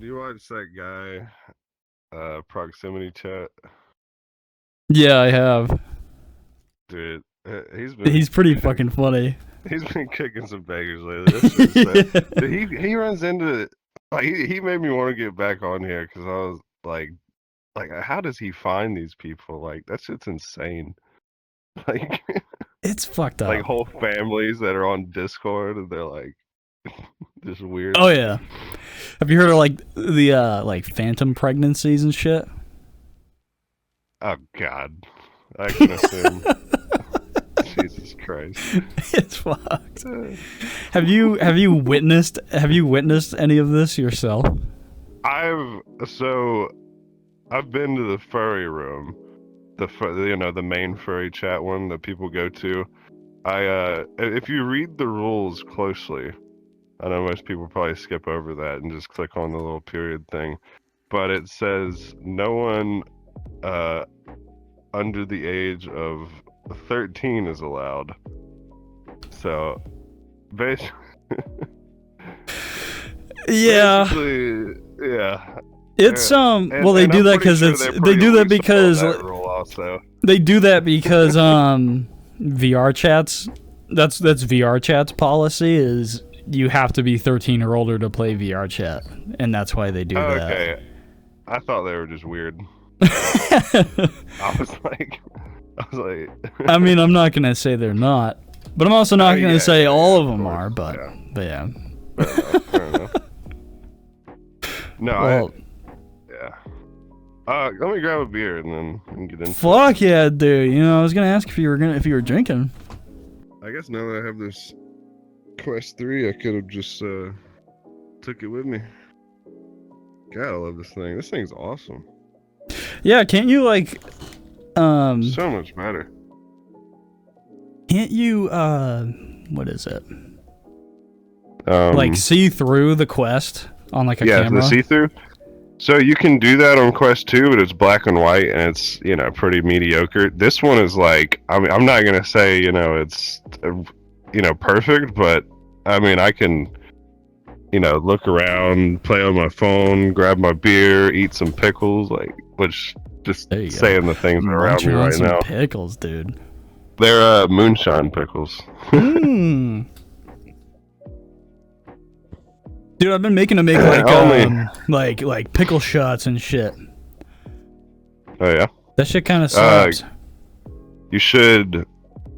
You watch that guy, Proximity Chat? Yeah, I have. Dude, he's been He's pretty fucking funny. he's been kicking some bangers lately. This shit's dude, he runs into like he made me want to get back on here because I was like how does he find these people? Like that shit's insane. Like It's fucked up. like whole families that are on Discord and they're like just weird. Oh yeah. Have you heard of like the like phantom pregnancies and shit? Oh God, I can assume. Jesus Christ. It's fucked. Have you witnessed any of this yourself? I've been to the furry room, the main furry chat one that people go to. If you read the rules closely, I know most people probably skip over that and just click on the little period thing, but it says no one under the age of 13 is allowed. So basically Yeah. Yeah. It's well they do that because they do that because VR chats that's VR chat's policy is you have to be 13 or older to play VR chat, and that's why they do that. Okay. I thought they were just weird. I was like I mean, I'm not gonna say they're not, but I'm also not gonna say all of them are. But yeah. Fair enough. No, well, yeah. Let me grab a beer and then we can get into fuck it. Yeah, dude. You know, I was gonna ask if you were drinking. I guess now that I have this Quest 3, I could have just took it with me. God, I love this thing. This thing's awesome. Yeah, can't you like so much better. Can't you what is it? Like see through the Quest on like a camera? Yeah, the see-through. So you can do that on Quest 2, but it's black and white and it's, pretty mediocre. This one is like, I mean, I'm not going to say, it's perfect, but I mean, I can look around, play on my phone, grab my beer, eat some pickles, like, which just saying the things around me right now. Pickles, dude. They're moonshine pickles. Dude, I've been making to make like pickle shots and shit. Oh yeah. That shit kind of sucks. You should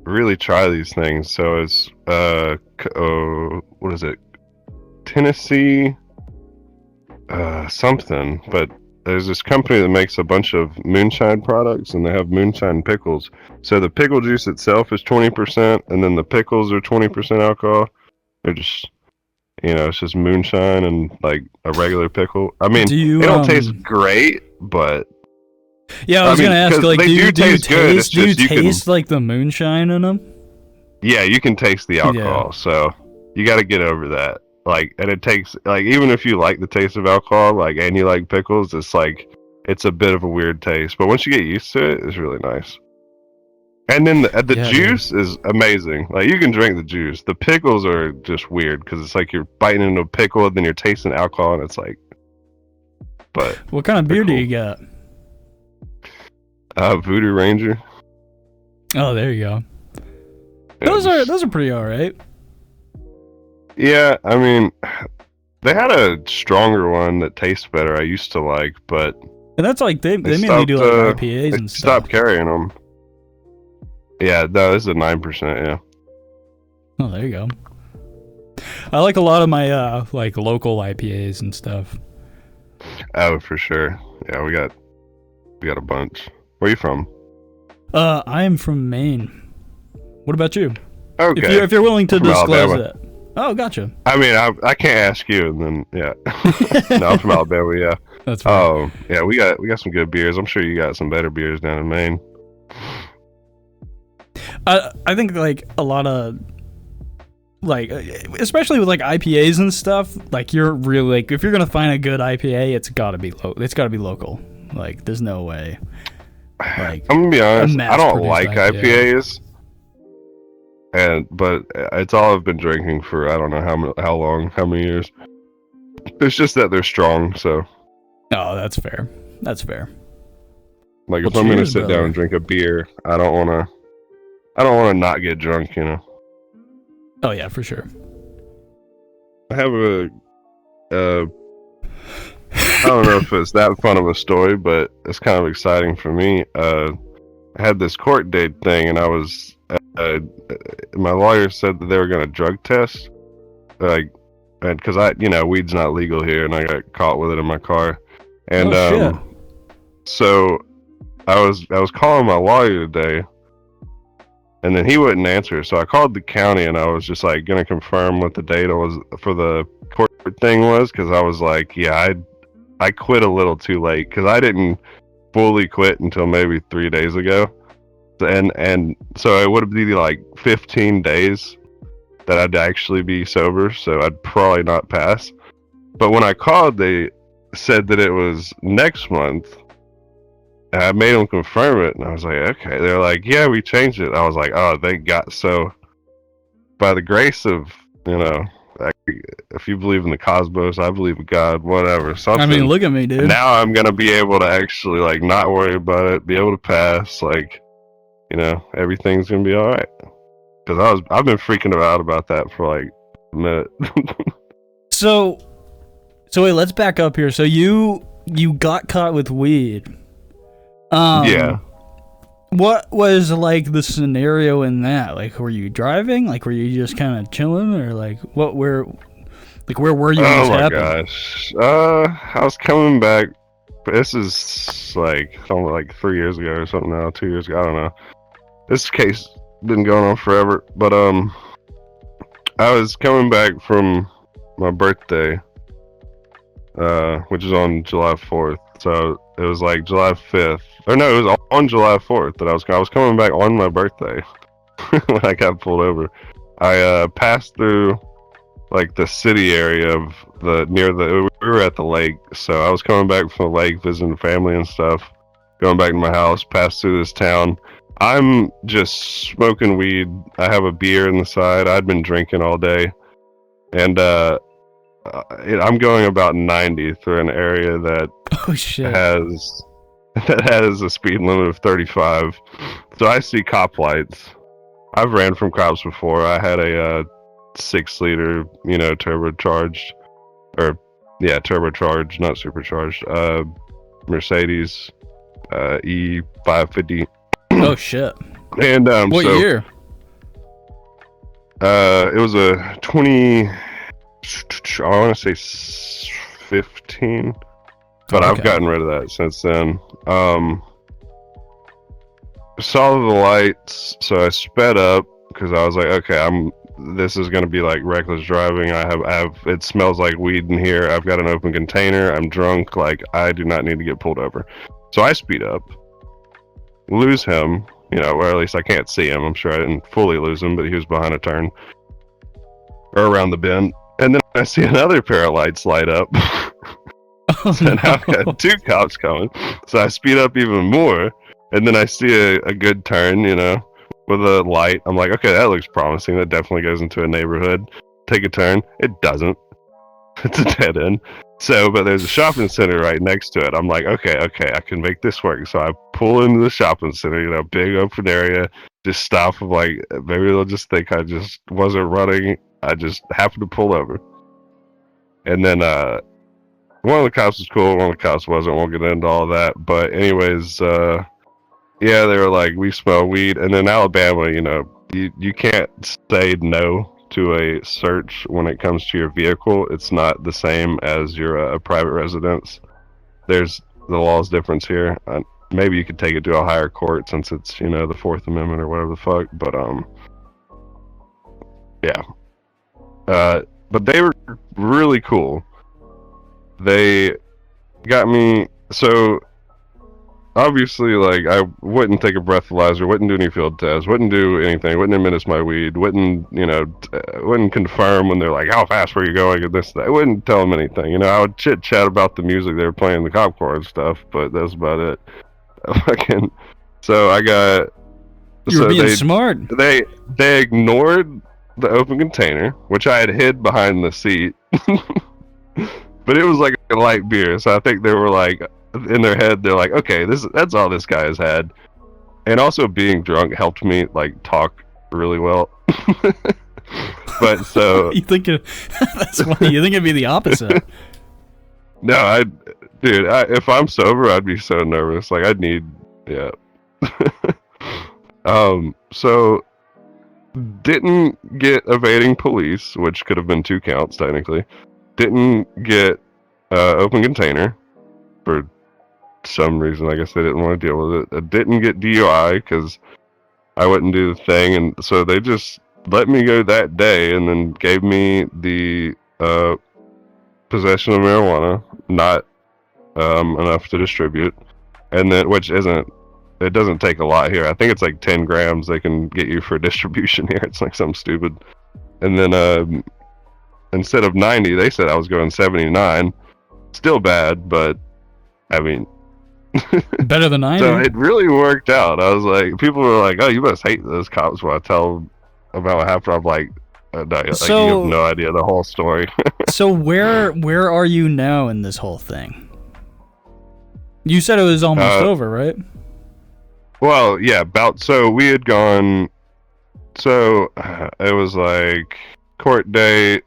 really try these things. So it's what is it? Tennessee something, but there's this company that makes a bunch of moonshine products and they have moonshine pickles. So the pickle juice itself is 20% and then the pickles are 20% alcohol. They're just it's just moonshine and like a regular pickle. I mean, they don't taste great, but yeah, I was gonna ask, like, do you taste taste like the moonshine in them? Yeah, you can taste the alcohol, so you got to get over that. Like, and it takes like even if you like the taste of alcohol, like, and you like pickles, it's a bit of a weird taste. But once you get used to it, it's really nice. And then the juice is amazing. Like, you can drink the juice. The pickles are just weird because it's like you're biting into a pickle and then you're tasting alcohol, and it's like. But what kind of beer do you got? Voodoo Ranger. Oh, there you go. Yeah, those are pretty alright. Yeah, I mean, they had a stronger one that tastes better. I used to like, but and that's like they mainly do like IPAs and stuff. Stopped carrying them. Yeah, no, this is a 9%. Yeah. Oh, there you go. I like a lot of my like local IPAs and stuff. Oh, for sure. Yeah, we got a bunch. Where are you from? I am from Maine. What about you? Okay. If you're willing to disclose Alabama. it. Oh, gotcha. I mean, I can't ask you, and then yeah. No, I'm from Alabama. Yeah. That's right. Oh, yeah. We got some good beers. I'm sure you got some better beers down in Maine. I think like a lot of like especially with like IPAs and stuff, like you're really like if you're gonna find a good IPA, it's gotta be local. Like there's no way. Like I'm gonna be honest, I don't like IPAs, but it's all I've been drinking for I don't know how long, how many years. It's just that they're strong, so. Oh, that's fair. That's fair. Like, if Well, I'm gonna cheers, sit brother. down and drink a beer, I don't wanna not get drunk, you know. Oh yeah, for sure. I have I don't know if it's that fun of a story, but it's kind of exciting for me. I had this court date thing, and I was, my lawyer said that they were gonna drug test, like, and because weed's not legal here, and I got caught with it in my car, and shit. so I was calling my lawyer today, and then he wouldn't answer, so I called the county, and I was just like gonna confirm what the date was for the court thing was, because I was like, yeah, I quit a little too late, because I didn't fully quit until maybe 3 days ago, and so it would be like 15 days that I'd actually be sober, so I'd probably not pass. But when I called, they said that it was next month. And I made them confirm it, and I was like, okay. They're like, yeah, we changed it. I was like, oh, thank God. So, by the grace of, if you believe in the cosmos, I believe in God, whatever, something. I mean, look at me, dude. Now I'm going to be able to actually, like, not worry about it, be able to pass, like, everything's going to be all right. Because I've been freaking out about that for, like, a minute. So wait, let's back up here. So you got caught with weed. Yeah. What was like the scenario in that? Like, were you driving? Like, were you just kind of chilling, or like where were you when this happened? Oh my gosh. I was coming back. This is like 3 years ago or something now, 2 years ago. I don't know. This case been going on forever, but I was coming back from my birthday, which is on July 4th. So it was like July 5th. Or no, it was on July 4th that I was coming back on my birthday when I got pulled over. I passed through like the city area of we were at the lake, so I was coming back from the lake visiting family and stuff, going back to my house, passed through this town. I'm just smoking weed. I have a beer in the side. I'd been drinking all day, and I'm going about 90 through an area that has a speed limit of 35. So I see cop lights. I've ran from cops before. I had a 6-liter, turbocharged, not supercharged, Mercedes E550. Oh shit! And what year? It was a 20. I want to say 15, but I've gotten rid of that since then. Saw the lights, so I sped up because I was like, okay, this is gonna be like reckless driving. I have it smells like weed in here. I've got an open container. I'm drunk. Like, I do not need to get pulled over. So I speed up, lose him, or at least I can't see him. I'm sure I didn't fully lose him, but he was behind a turn or around the bend. And then I see another pair of lights light up. So now I've got 2 cops coming. So I speed up even more. And then I see a good turn, with a light. I'm like, okay, that looks promising. That definitely goes into a neighborhood. Take a turn. It doesn't. It's a dead end. So, but there's a shopping center right next to it. I'm like, okay, I can make this work. So I pull into the shopping center, big open area. Just stop. I'm like, maybe they'll just think I just wasn't running. I just happened to pull over. And then one of the cops was cool, one of the cops wasn't. Won't get into all that. But anyways, yeah, they were like, we smell weed. And in Alabama, you can't say no to a search when it comes to your vehicle. It's not the same as your a private residence. There's the law's difference here. Maybe you could take it to a higher court since it's, the Fourth Amendment or whatever the fuck. But yeah. But they were really cool. They got me, so obviously, like, I wouldn't take a breathalyzer, wouldn't do any field tests, wouldn't do anything, wouldn't administer my weed, wouldn't confirm when they're like, how fast were you going, and this, that. I wouldn't tell them anything, I would chit-chat about the music they were playing in the cop car and stuff, but that's about it. So I got... You're being smart. They ignored the open container, which I had hid behind the seat. but it was like a light beer. So I think they were like, in their head, they're like, okay, that's all this guy has had. And also being drunk helped me like talk really well. But so You think that's funny. You think it'd be the opposite? no, dude, if I'm sober, I'd be so nervous. Like I'd need, yeah. So didn't get evading police, which could have been 2 counts technically. Didn't get open container for some reason. I guess they didn't want to deal with it. I didn't get DUI because I wouldn't do the thing, and so they just let me go that day, and then gave me the possession of marijuana, not enough to distribute, and then it doesn't take a lot here. I think it's like 10 grams they can get you for distribution here. It's like something stupid. And then instead of 90, they said I was going 79. Still bad, but I mean, better than 90. So it really worked out. I was like, people were like, "Oh, you must hate those cops." When I tell them about what happened, I'm like, no, like you have no idea the whole story. So where are you now in this whole thing? You said it was almost over, right? Well, yeah, so we had gone. So it was like court date.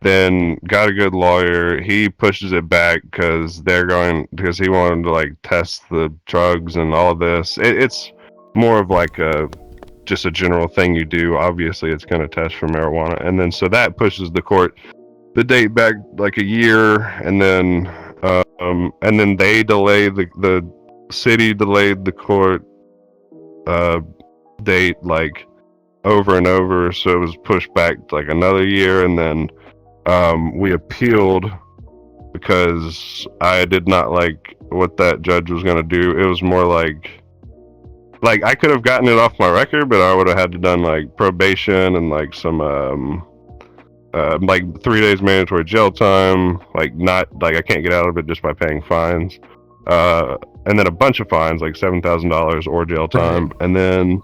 Then got a good lawyer. He pushes it back because he wanted to like test the drugs and all this. It's more of like just a general thing you do. Obviously, it's going to test for marijuana, and then so that pushes the date back like a year, and then they delay the city delayed the court date like over and over, so it was pushed back like another year, and then we appealed because I did not like what that judge was going to do. It was more like I could have gotten it off my record, but I would have had to done like probation and like some like 3 days mandatory jail time, like not like I can't get out of it just by paying fines, and then a bunch of fines like $7,000 or jail time, and then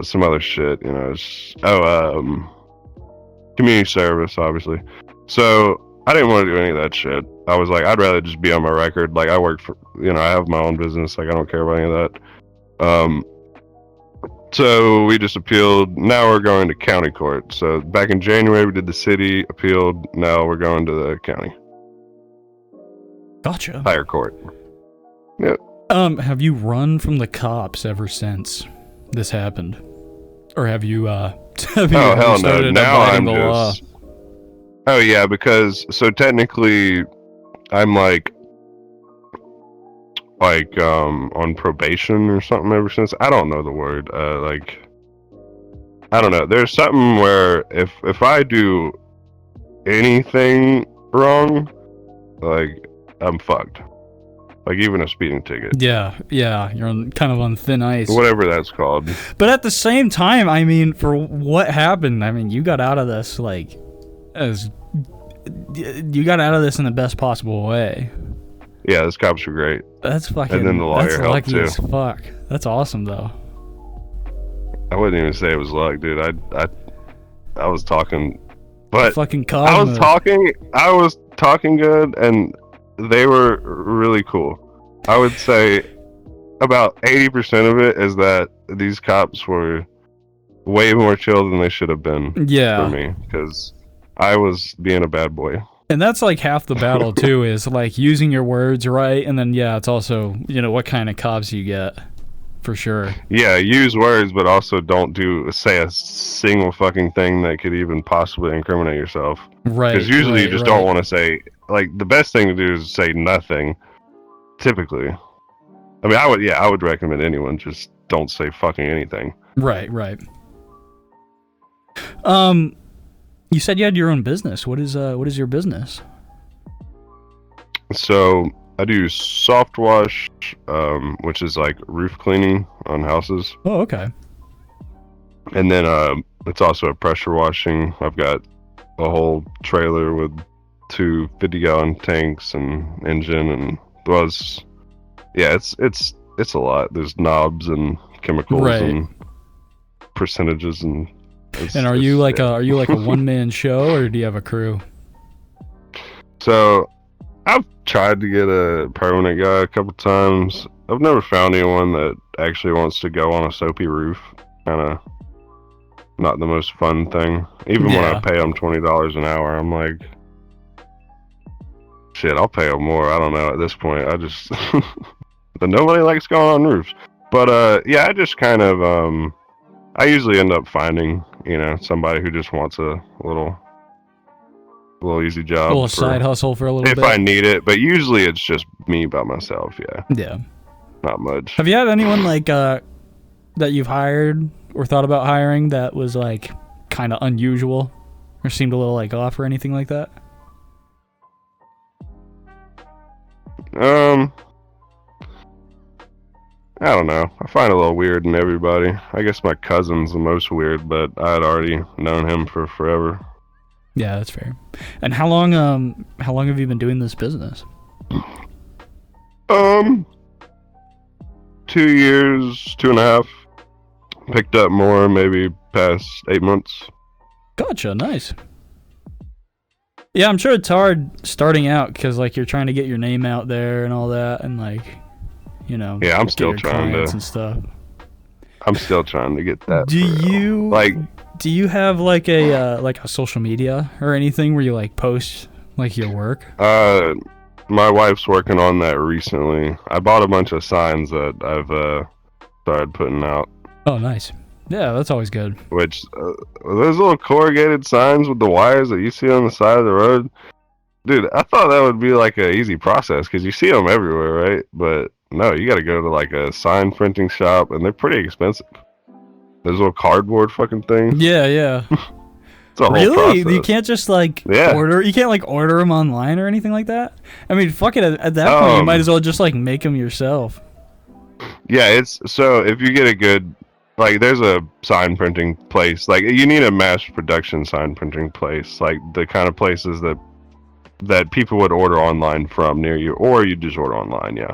some other shit, you know. Community service, obviously. So I didn't want to do any of that shit. I was like, I'd rather just be on my record. Like I work for, you know, I have my own business. Like I don't care about any of that. So we just appealed. Now we're going to county court. So back in January we did the city, appealed. Now we're going to the county. Gotcha. Higher court. Yep. Have you run from the cops ever since this happened, or have you have you hell no! Now I'm the just. Oh yeah, because so technically, I'm like on probation or something ever since. I don't know the word. Like I don't know. There's something where if I do anything wrong, like I'm fucked. Like even a speeding ticket. Yeah, you're kind of on thin ice. Whatever that's called. But at the same time, I mean, for what happened, I mean, you got out of this you got out of this in the best possible way. Yeah, those cops were great. That's fucking. And then the lawyer that's helped lucky too. as fuck. That's awesome though. I wouldn't even say it was luck, dude. I was talking, but fucking I was talking good, and they were really cool. I would say about 80% of it is that these cops were way more chill than they should have been for me, because I was being a bad boy. And that's like half the battle too, is like using your words right, and then it's also, you know, what kind of cops you get, for sure. Yeah, use words, but also don't say a single fucking thing that could even possibly incriminate yourself. Right. Because usually you just don't want to say, like, the best thing to do is say nothing. Typically, I mean, I would recommend anyone just don't say fucking anything. Right. You said you had your own business. What is your business? So I do soft wash, which is like roof cleaning on houses. Oh, okay. And then it's also a pressure washing. I've got a whole trailer with 2 50-gallon tanks and engine, and it's a lot. There's knobs and chemicals and percentages and. And are you like a one-man show, or do you have a crew? So I've tried to get a permanent guy a couple times. I've never found anyone that actually wants to go on a soapy roof. Kind of not the most fun thing. Even when I pay them $20 an hour, I'm like, shit, I'll pay them more. I don't know. At this point, I just but nobody likes going on roofs. But yeah, I just kind of I usually end up finding, somebody who just wants a little easy job, a little side hustle for a little bit if I need it. But usually it's just me by myself. Yeah, not much. Have you had anyone like that you've hired or thought about hiring that was like kind of unusual or seemed a little like off or anything like that? I don't know. I find it a little weird in everybody. I guess my cousin's the most weird, but I had already known him for forever. Yeah, that's fair. And how long have you been doing this business? 2 years, 2.5. Picked up more maybe past 8 months. Gotcha, nice. Yeah, I'm sure it's hard starting out because like you're trying to get your name out there and all that, and like, Yeah, I'm still trying to and stuff. I'm still trying to get that. Do you have like a social media or anything where you like post like your work? My wife's working on that recently. I bought a bunch of signs that I've started putting out. Oh, nice. Yeah, that's always good. Which those little corrugated signs with the wires that you see on the side of the road, dude, I thought that would be like an easy process because you see them everywhere, right? But no, you got to go to like a sign printing shop, and they're pretty expensive. Those little cardboard fucking things. Yeah. It's a whole really? process. You can't just like order. You can't like order them online or anything like that. I mean, fuck it. At that point, you might as well just like make them yourself. Yeah, it's so if you get a good, like, there's a sign printing place. Like, you need a mass production sign printing place, like the kind of places that people would order online from near you, or you just order online. Yeah,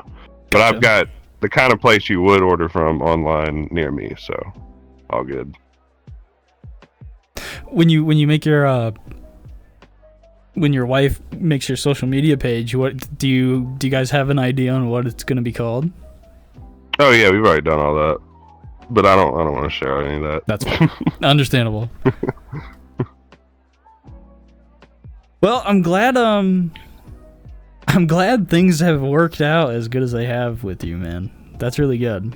but I've got the kind of place you would order from online near me, so all good. When you make your when your wife makes your social media page, what do you guys have an idea on what it's going to be called? Oh yeah, we've already done all that, but I don't want to share any of that. That's understandable. Well, I'm glad things have worked out as good as they have with you, man. That's really good.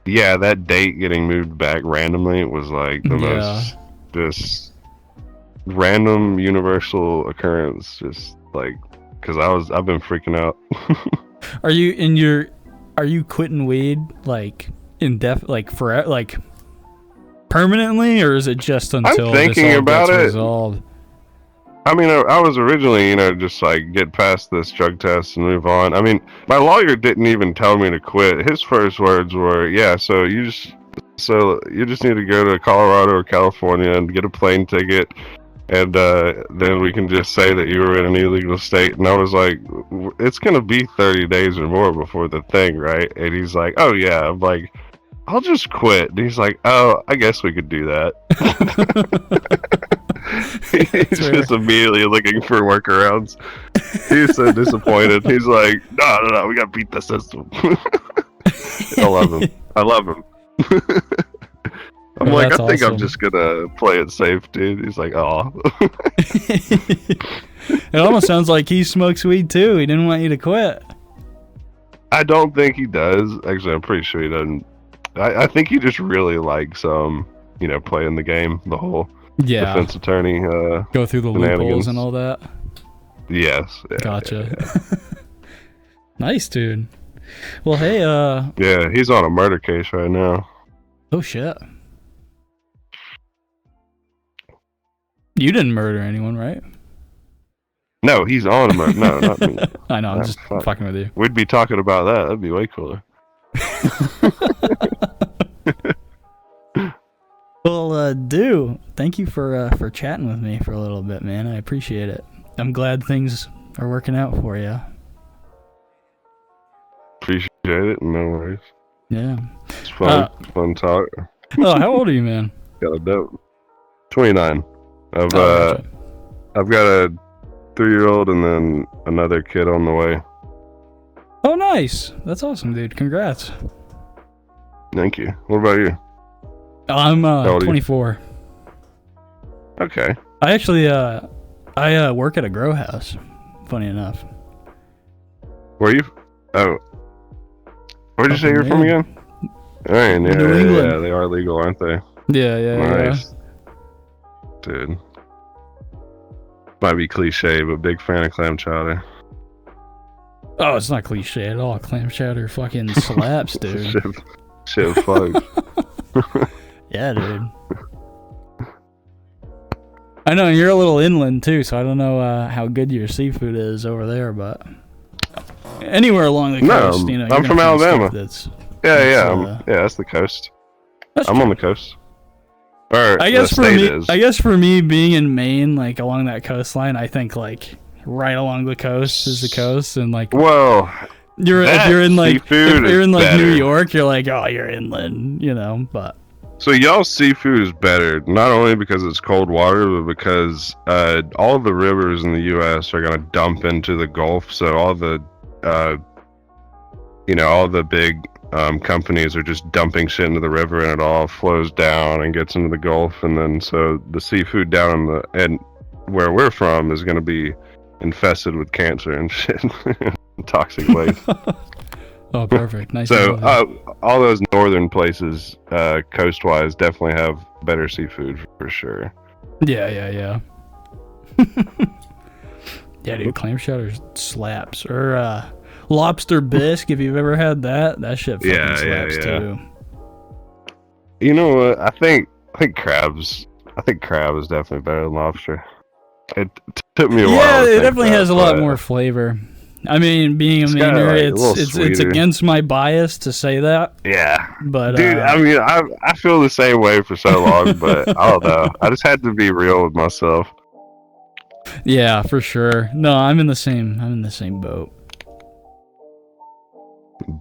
Yeah, that date getting moved back randomly was like the most just random universal occurrence. Just like, because I've been freaking out. Are you quitting weed like forever, like permanently, or is it just until I'm thinking about it. Resolved? I mean, I was originally, just like get past this drug test and move on. I mean, my lawyer didn't even tell me to quit. His first words were, "Yeah, so you just need to go to Colorado or California and get a plane ticket, and then we can just say that you were in an illegal state." And I was like, "It's gonna be 30 days or more before the thing, right?" And he's like, "Oh yeah." I'm like, "I'll just quit." And he's like, "Oh, I guess we could do that." He's just immediately looking for workarounds. He's so disappointed. He's like, no, we gotta beat the system. I love him. I'm like, I think awesome. I'm just gonna play it safe, dude. He's like, oh. It almost sounds like he smokes weed too. He didn't want you to quit. I don't think he does. Actually, I'm pretty sure he doesn't. I think he just really likes playing the game, the whole defense attorney go through the loopholes and all that. Yes. Yeah, gotcha. Yeah. Nice, dude. Well, hey. Yeah, he's on a murder case right now. Oh shit. You didn't murder anyone, right? No, he's on a murder. No, not me. I know. I'm just fucking with you. We'd be talking about that. That'd be way cooler. Well, thank you for chatting with me for a little bit, man. I appreciate it. I'm glad things are working out for you. Appreciate it. No worries. Yeah. It's fun. Fun talk. Oh, how old are you, man? Got a dope. 29. I've got a 3-year-old and then another kid on the way. Oh, nice. That's awesome, dude. Congrats. Thank you. What about you? I'm old are you? 24. Okay. I actually I work at a grow house. Funny enough. Where you? Oh. Where'd you say you're from again? Oh, New England. Yeah, they are legal, aren't they? Yeah. Nice. Dude. Might be cliche, but big fan of clam chowder. Oh, it's not cliche at all. Clam chowder fucking slaps, dude. Shit fucks. Yeah, dude. I know you're a little inland too, so I don't know how good your seafood is over there, but anywhere along the coast, you know. I'm from Alabama. Yeah, that's the coast. That's I'm true. on the coast. Or I guess the for state me, is. I guess for me being in Maine, like along that coastline, I think like right along the coast is the coast, and like Well, if you're in like New better. York, you're like, oh, you're inland, you know. But So y'all's seafood is better, not only because it's cold water, but because all the rivers in the U.S. are gonna dump into the Gulf. So all the, all the big companies are just dumping shit into the river, and it all flows down and gets into the Gulf. And then so the seafood down in where we're from is gonna be infested with cancer and shit, toxic waste. oh, perfect, nice. So all those northern places, coast-wise, definitely have better seafood for sure. Yeah. Yeah, dude, clam chowder slaps. Or lobster bisque, if you've ever had that shit fucking slaps too. You know what? I think crabs. I think crab is definitely better than lobster. It took me a while. Yeah, to it think definitely that, has a lot but more flavor. I mean, being a kinda, Mainer, like, a little it's sweeter. against my bias to say that. Yeah, But dude, I mean, I feel the same way for so long, but I don't know. I just had to be real with myself. yeah, for sure. No, I'm in the same boat.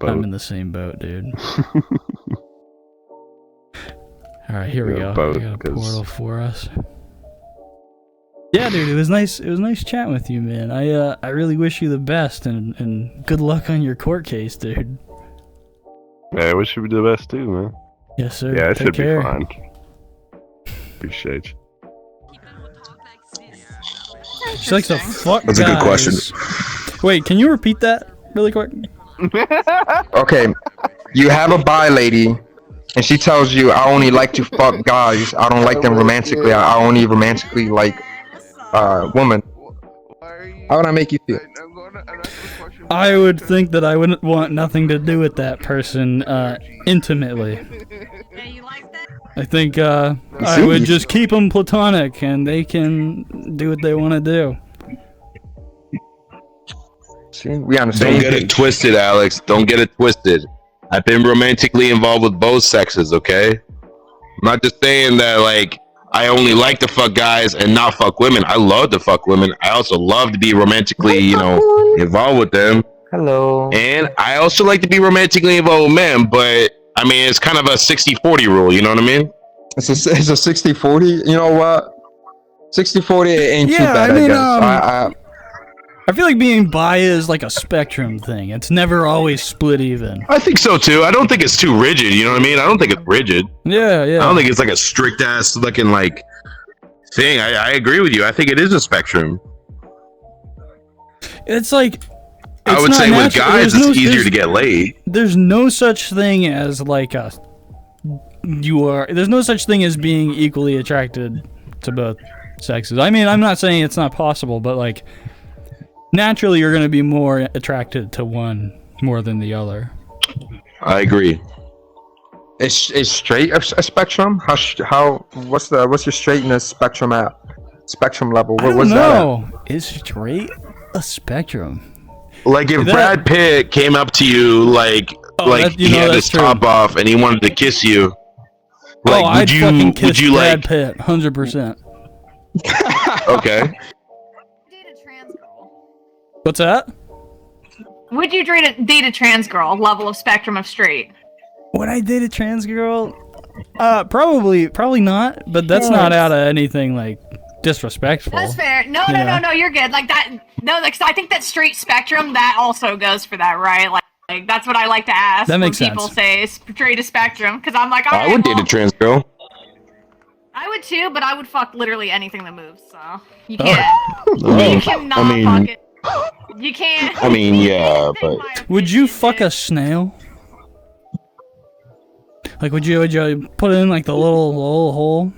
I'm in the same boat, dude. All right, here we go. Boat, I got a portal for us. Yeah, dude, it was nice. It was nice chatting with you, man. I really wish you the best and good luck on your court case, dude. Yeah, I wish you would do the best too, man. Yes, sir. Yeah, it Take should care. be fine. Appreciate you. She likes to fuck That's guys. a good question. Wait, can you repeat that really quick? Okay, you have a bi lady, and she tells you, I only like to fuck guys. I don't like them romantically. I only romantically like women. How would I make you feel? I would think that I wouldn't want nothing to do with that person intimately. I think I would just keep them platonic, and they can do what they want to do. See, we on the same Don't get it twisted, Alex. Don't get it twisted. I've been romantically involved with both sexes, okay? I'm not just saying that, like, I only like to fuck guys and not fuck women. I love to fuck women. I also love to be romantically, involved with them. Hello. And I also like to be romantically involved with men, but, I mean, it's kind of a 60-40 rule, you know what I mean? It's a 60-40. You know what? 60-40 ain't too Yeah, bad, I mean, I guess. I feel like being bi is like a spectrum thing. It's never always split even. I think so, too. I don't think it's too rigid, you know what I mean? I don't think it's rigid. Yeah. I don't think it's like a strict-ass looking, like, thing. I agree with you. I think it is a spectrum. It's like... I would say with guys, it's easier to get laid. There's no such thing as like there's no such thing as being equally attracted to both sexes. I mean, I'm not saying it's not possible, but like naturally you're going to be more attracted to one more than the other. I agree. Is straight a spectrum? What's your straightness spectrum at? Spectrum level. I don't What's know. Is straight a spectrum? Like if Brad Pitt came up to you like he had his top off and he wanted to kiss you, like I'd fucking kiss Brad Pitt, 100%. Okay. Date a trans girl. What's that? Would you date a trans girl? Level of spectrum of straight. Would I date a trans girl? Probably not. But that's not out of anything like disrespectful. That's fair. No, you're good. Like that. No, like, 'cause I think that straight spectrum that also goes for that, right? Like that's what I like to ask. That makes when people say straight a spectrum, because I'm like, all right, I would date a trans girl. I would too, but I would fuck literally anything that moves. So you Oh. can't. You cannot fuck it. You can't. I mean, yeah, but Would you fuck a snail? Like, would you put it in like the little hole?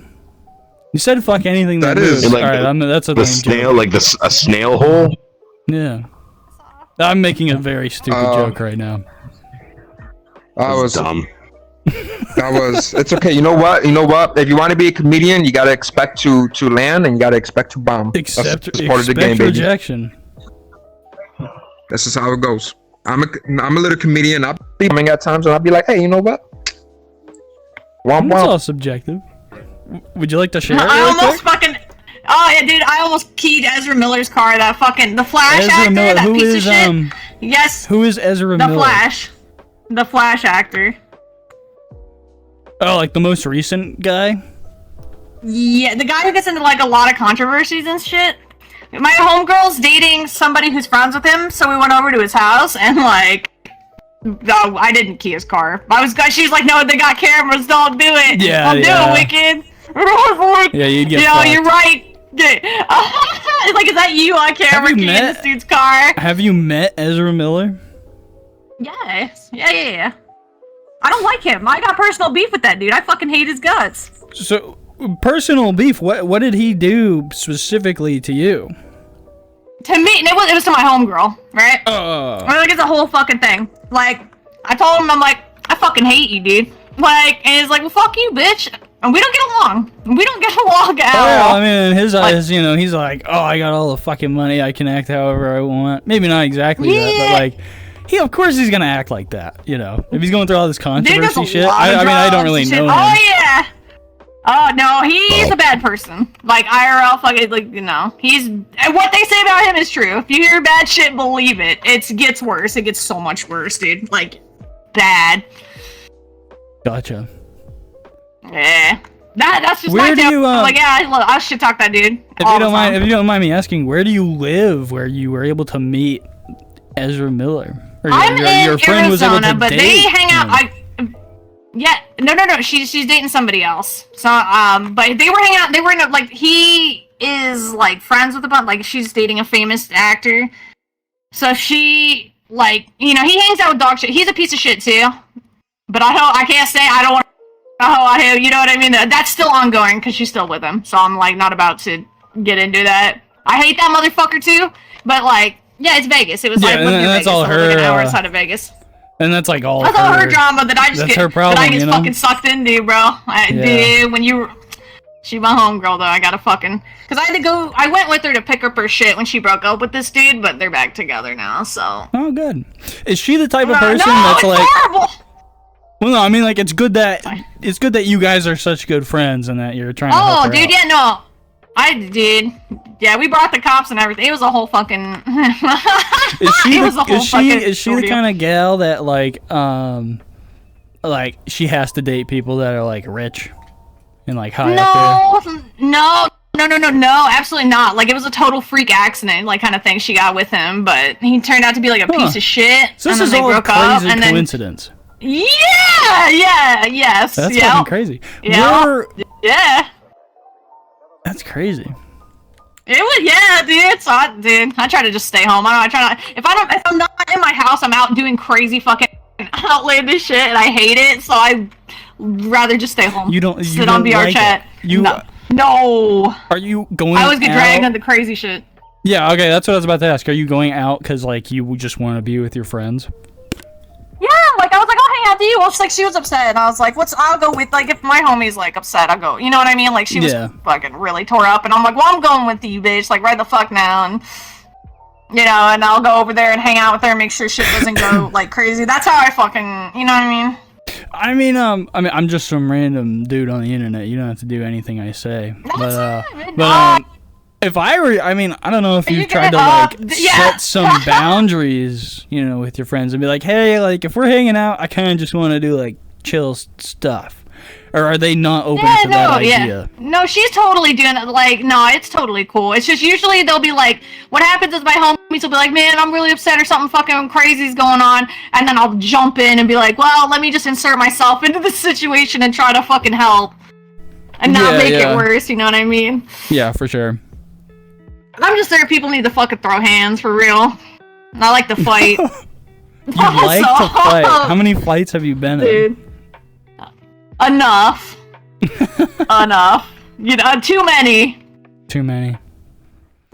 You said fuck anything that, That moves. is- like All right, that's a the lame snail, joke. like a snail hole. Yeah. I'm making a very stupid joke right now. Dumb. It's okay. You know what? If you want to be a comedian, you gotta expect to land and you gotta expect to bomb. Except That's part of the game, baby. rejection. This is how it goes. I'm a little comedian. I'll be coming at times and I'll be like, hey, you know what? Womp It's womp. all subjective. Would you like to share it I real almost quick? fucking. Oh yeah, dude! I almost keyed Ezra Miller's car. That fucking the Flash Ezra actor. Miller. That Who piece is of shit. Yes. Who is Ezra The Miller? Flash. The Flash actor. Oh, like the most recent guy? Yeah, the guy who gets into like a lot of controversies and shit. My homegirl's dating somebody who's friends with him, so we went over to his house and like. No, I didn't key his car. She was like, "No, they got cameras. Don't do it. Yeah, Don't do it, wicked." And I was like, Yeah, you'd get "Yeah, fucked. you're right." It's like, is that you on camera you keying met- this dude's car? Have you met Ezra Miller? Yes. Yeah. I don't like him. I got personal beef with that dude. I fucking hate his guts. So, personal beef. What did he do specifically to you? To me, it was to my homegirl, right? Like, it's a whole fucking thing. Like, I told him, I'm like, I fucking hate you, dude. Like, and he's like, well, fuck you, bitch. And we don't get along. We don't get along at all. I mean, in his eyes, he's like, oh, I got all the fucking money. I can act however I want. Maybe not exactly that, but like, of course he's gonna act like that, If he's going through all this Dude, there's controversy a shit. lot of I mean, I don't drugs really and know shit. him. Oh, yeah. Oh, no, he's a bad person. Like, IRL, fucking, like, and what they say about him is true. If you hear bad shit, believe it. It gets worse. It gets so much worse, dude. Like, bad. Gotcha. Yeah. That's just Where my do tip. you, I'm like, yeah, I should talk that dude. If you don't mind me asking, where do you live where you were able to meet Ezra Miller? Or I'm in your friend was able Arizona, to but date they hang out. him. No. She's dating somebody else. So, but they were hanging out. They were in a, like, he is like friends with a bunch. Like, she's dating a famous actor. So she, like, he hangs out with dog shit. He's a piece of shit too. But I can't say I don't want to know him. You know what I mean? That's still ongoing because she's still with him. So I'm like not about to get into that. I hate that motherfucker too. But like, yeah, it's Vegas. It was like living in that's Vegas. all So like an her, hour outside of Vegas. And that's like all That's all her drama that I just that's get. her problem, that I get fucking sucked into, bro. Dude, when you, she my homegirl though. I gotta fucking, cause I had to go. I went with her to pick up her shit when she broke up with this dude, but they're back together now. So. Oh, good. Is she the type of person no, that's it's like? horrible. Well, no, I mean like it's good that you guys are such good friends and that you're trying to help her Dude, out. yeah, no. I did. Yeah, we brought the cops and everything. It was a whole fucking. Is she It was a whole fucking the ordeal. kind of gal that like she has to date people that are like rich and like high up there? No, absolutely not. Like, it was a total freak accident, like, kind of thing she got with him, but he turned out to be like a piece of shit. So this and is then they all a broke up, crazy and then coincidence. yes, That's yeah, fucking crazy. Yeah. Yeah. That's crazy. It was, yeah, dude. It's hot, dude. I try to just stay home. I try not. If I'm not in my house, I'm out doing crazy fucking outlandish shit, and I hate it. So I rather just stay home. You don't sit on VR like chat. it. No. Are you going? I always get dragged out? into crazy shit. Yeah. Okay, that's what I was about to ask. Are you going out because like you just want to be with your friends? Yeah, like I was like, I'll hang out to you. Well, she was upset, and I was like, I'll go with, like, if my homie's like upset, I'll go. You know what I mean? Like, she was fucking really tore up, and I'm like, well, I'm going with you, bitch. Like, right the fuck now, and and I'll go over there and hang out with her and make sure shit doesn't go like crazy. That's how I fucking, you know what I mean? I'm just some random dude on the internet. You don't have to do anything I say. If I were, I don't know if you've tried to like set some boundaries, with your friends and be like, hey, like if we're hanging out, I kind of just want to do like chill stuff. Or are they not open to that idea? No, she's totally doing it. Like, no, it's totally cool. It's just usually they'll be like, what happens is my homies will be like, man, I'm really upset or something fucking crazy's going on. And then I'll jump in and be like, well, let me just insert myself into the situation and try to fucking help. And not make it worse, you know what I mean? Yeah, for sure. I'm just there. People need to fucking throw hands for real. And I like to fight. You like to fight? How many fights have you been in? Enough. Enough. You know, too many. Too many.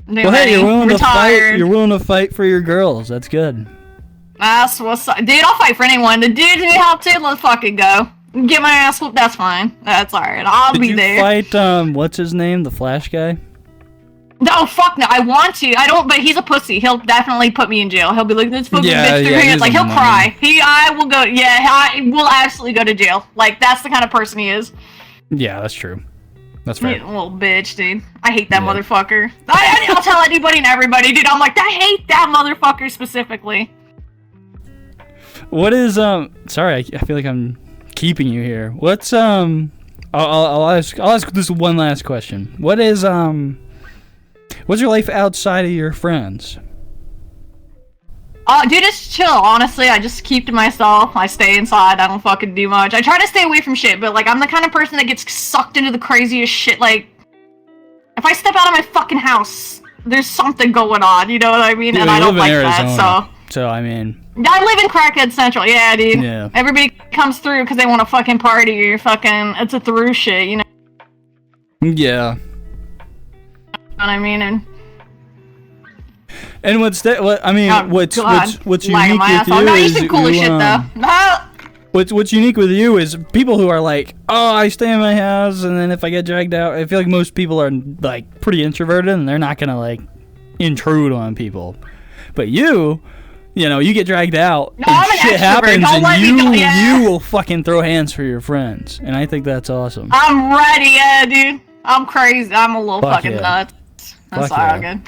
Well, hey, you're willing to fight. You're willing to fight for your girls. That's good. That's what's up. Dude, I'll fight for anyone. The dudes need help too, let's fucking go. Get my ass whooped, that's fine. That's alright. I'll be there. Did you fight, what's his name? The Flash guy? No, fuck no. I want to. I don't, but he's a pussy. He'll definitely put me in jail. He'll be like, this fucking bitch through hands. Like, he'll cry. I will go, I will absolutely go to jail. Like, that's the kind of person he is. Yeah, that's true. That's right. Little bitch, dude. I hate that motherfucker. I'll tell anybody and everybody, dude. I'm like, I hate that motherfucker specifically. What is, sorry, I feel like I'm keeping you here. What's, I'll ask this one last question. What is, what's your life outside of your friends? Dude, it's chill, honestly. I just keep to myself. I stay inside. I don't fucking do much. I try to stay away from shit, but, like, I'm the kind of person that gets sucked into the craziest shit. Like, if I step out of my fucking house, there's something going on, you know what I mean? Dude, and I don't like that, so... So, I mean... I live in Crackhead Central, yeah, dude. Yeah. Everybody comes through because they want to fucking party or fucking... It's a through shit, you know? Yeah. You know what I mean? And what's unique with you is what's unique with you is people who are like, oh, I stay in my house, and then if I get dragged out, I feel like most people are like pretty introverted and they're not gonna like intrude on people. But you know, you get dragged out and shit happens, and you will fucking throw hands for your friends, and I think that's awesome. I'm ready, yeah, dude. I'm crazy. I'm a little fucking nuts. That's all good.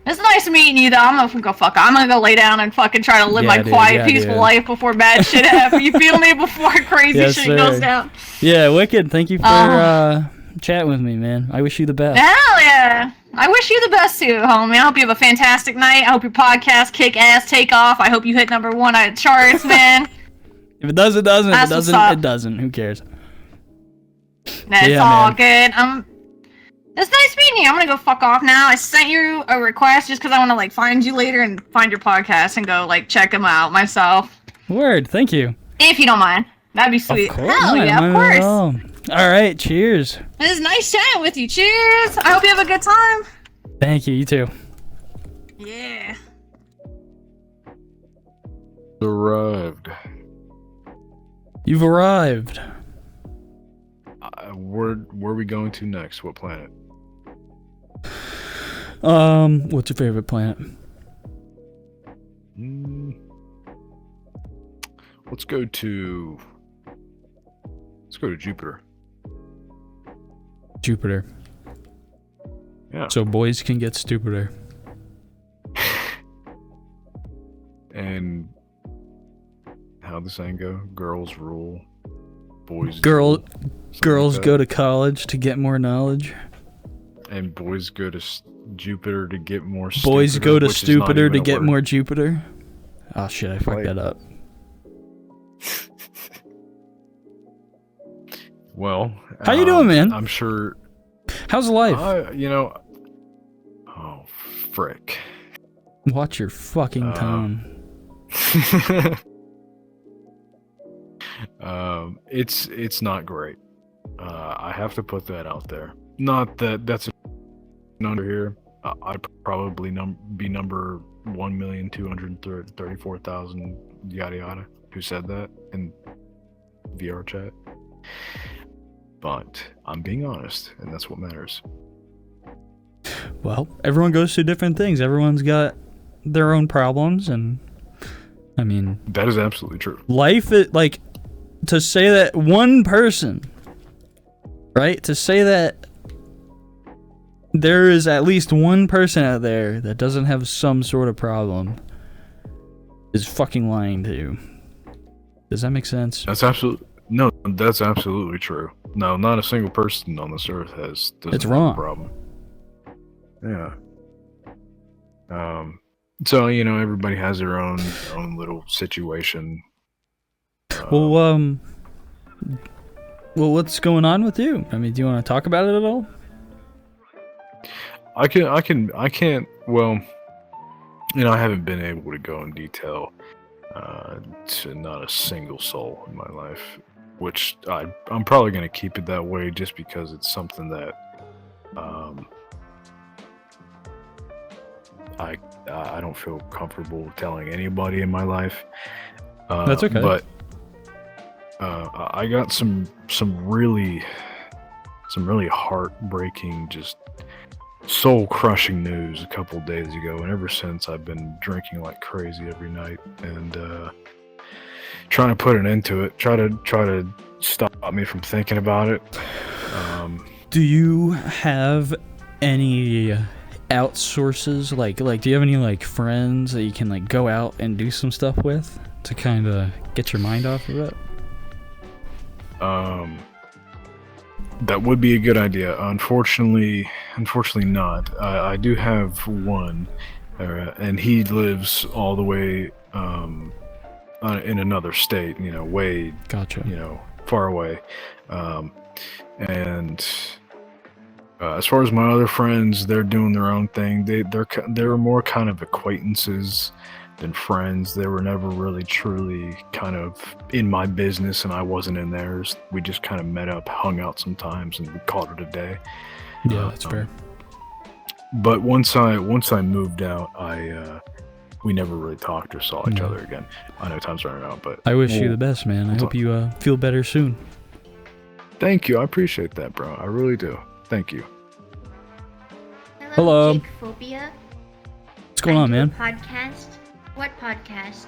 It's nice meeting you, though. I'm gonna go lay down and fucking try to live my quiet, peaceful life before bad shit happens. You feel me? Before crazy shit goes down. Yeah, wicked. Thank you for chatting with me, man. I wish you the best. Hell yeah. I wish you the best too, homie. I hope you have a fantastic night. I hope your podcast kick ass, take off. I hope you hit #1 on charts, man. If it does, it doesn't. If it doesn't, it doesn't. Who cares? That's all good. It's nice meeting you. I'm gonna go fuck off now. I sent you a request just because I want to like find you later and find your podcast and go like check them out myself. Word. Thank you. If you don't mind, that'd be sweet. Of course. Hell yeah, of course. All right. Cheers. It was nice chatting with you. Cheers. I hope you have a good time. Thank you. You too. Yeah. Arrived. You've arrived. Where are we going to next? What planet? What's your favorite planet? Let's go to Jupiter. Jupiter. Yeah. So boys can get stupider. And how the saying go? Girls rule. Boys. Girls go to college to get more knowledge. And boys go to Jupiter to get more. Boys go to Stupider to get more Jupiter. Oh shit! I fucked that up. Well, how you doing, man? I'm sure. How's life? Oh, frick. Watch your fucking tone. It's not great. I have to put that out there. Not that that's a number here. I'd probably be number 1,234,000 yada yada. Who said that in VR chat? But I'm being honest, and that's what matters. Well, everyone goes through different things. Everyone's got their own problems, and I mean, that is absolutely true. Life is like, to say that one person, right? To say that there is at least one person out there that doesn't have some sort of problem is fucking lying to you. Does that make sense? That's absolutely. No, that's absolutely true. No, not a single person on this earth doesn't It's have wrong. a problem. Yeah. So everybody has their own little situation. Well, what's going on with you? I mean, do you want to talk about it at all? I can't. Well, I haven't been able to go in detail to not a single soul in my life, which I'm probably going to keep it that way just because it's something that I don't feel comfortable telling anybody in my life. That's okay. But I got some really heartbreaking, just soul-crushing news a couple days ago, and ever since I've been drinking like crazy every night and trying to put an end to it. Try to stop me from thinking about it. Do you have any outsources? Like, do you have any like friends that you can like go out and do some stuff with to kind of get your mind off of it? That would be a good idea. Unfortunately not. I do have one, and he lives all the way in another state. Way Gotcha. Far away. And as far as my other friends, they're doing their own thing. They're more kind of acquaintances than friends. They were never really truly kind of in my business, and I wasn't in theirs. We just kind of met up, hung out sometimes, and we called it a day. Yeah, that's fair. But once I moved out, we never really talked or saw each other again. I know time's running out, but I wish you the best, man. I hope you feel better soon. Thank you. I appreciate that, bro. I really do. Thank you. Hello. Phobia. What's going on, man? Podcast. What podcast?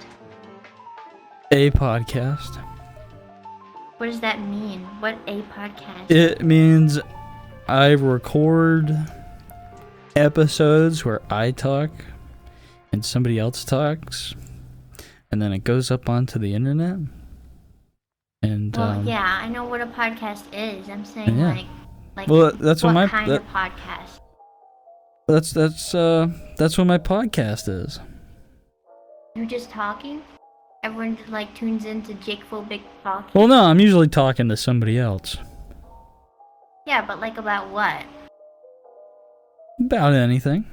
A podcast. What does that mean? What a podcast? It means I record episodes where I talk and somebody else talks, and then it goes up onto the internet. And well, yeah, I know what a podcast is. I'm saying yeah. like well, that's what what kind of podcast? That's what my podcast is. You just talking? Everyone like tunes into Jake Phobic talking. Well, no, I'm usually talking to somebody else. Yeah, but like about what? About anything.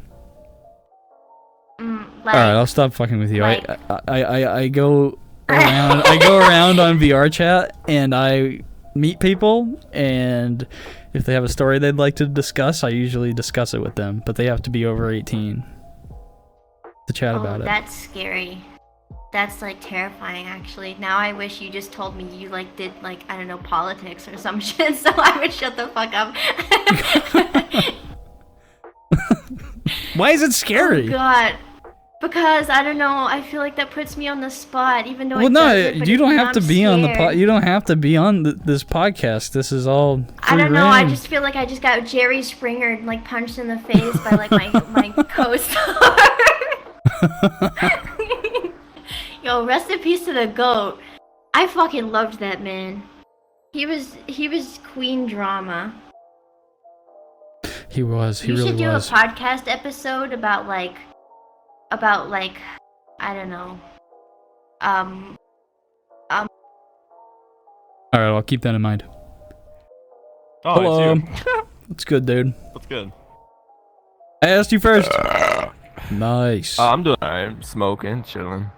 Like, all right, I'll stop fucking with you. like- I go around. I go around on VR chat and I meet people, and if they have a story they'd like to discuss, I usually discuss it with them, but they have to be over 18 to chat about it. That's scary. That's like terrifying, actually. Now I wish you just told me you like did like, I don't know, politics or some shit, so I would shut the fuck up. Why is it scary? Oh God. Because I don't know, I feel like that puts me on the spot, even though Well, it no, doesn't, but you don't now have to I'm be on the scared. you don't have to be on this podcast. This is all free I don't know, I reign. just feel like I just got Jerry Springer like punched in the face by like my co-star. Yo, rest in peace to the GOAT. I fucking loved that man. He was queen drama. He was. He You really should do was. a podcast episode about like I don't know. All right, I'll keep that in mind. Oh, Hello. it's you. It's good, dude. That's good. I asked you first. Nice. I'm doing alright. Smoking, chilling.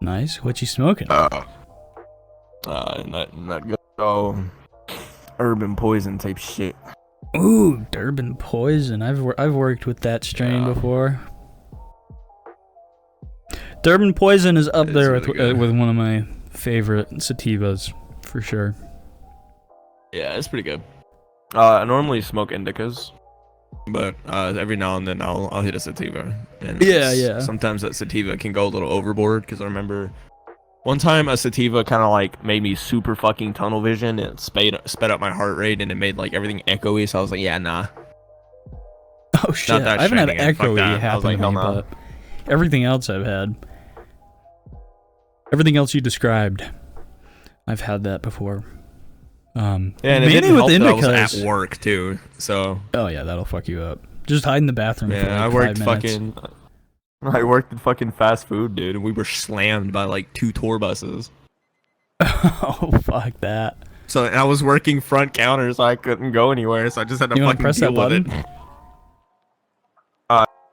Nice. What you smoking? Not good. Oh, urban poison type shit. Ooh, Durban Poison. I've worked with that strain before. Durban Poison is up there with really good. with one of my favorite sativas, for sure. Yeah, it's pretty good. I normally smoke indicas, but every now and then I'll hit a sativa. And Yeah. Sometimes that sativa can go a little overboard, because I remember one time a sativa kind of like made me super fucking tunnel vision, and it sped up my heart rate, and it made like everything echoey. So I was like, yeah, nah. Oh shit! that I haven't had strain again. Fuck echoey that. I happen was like, to me, hell no. but everything else I've had. Everything else you described, I've had that before. Yeah, and it mainly didn't with help that I was indicas. at work too. So Oh yeah, that'll fuck you up. Just hide in the bathroom for like yeah, I 5 worked minutes. I worked in fucking fast food, dude, and we were slammed by like 2 tour buses. Oh fuck that. So I was working front counter, so I couldn't go anywhere. So I just had to You wanna fucking press that deal with button? it.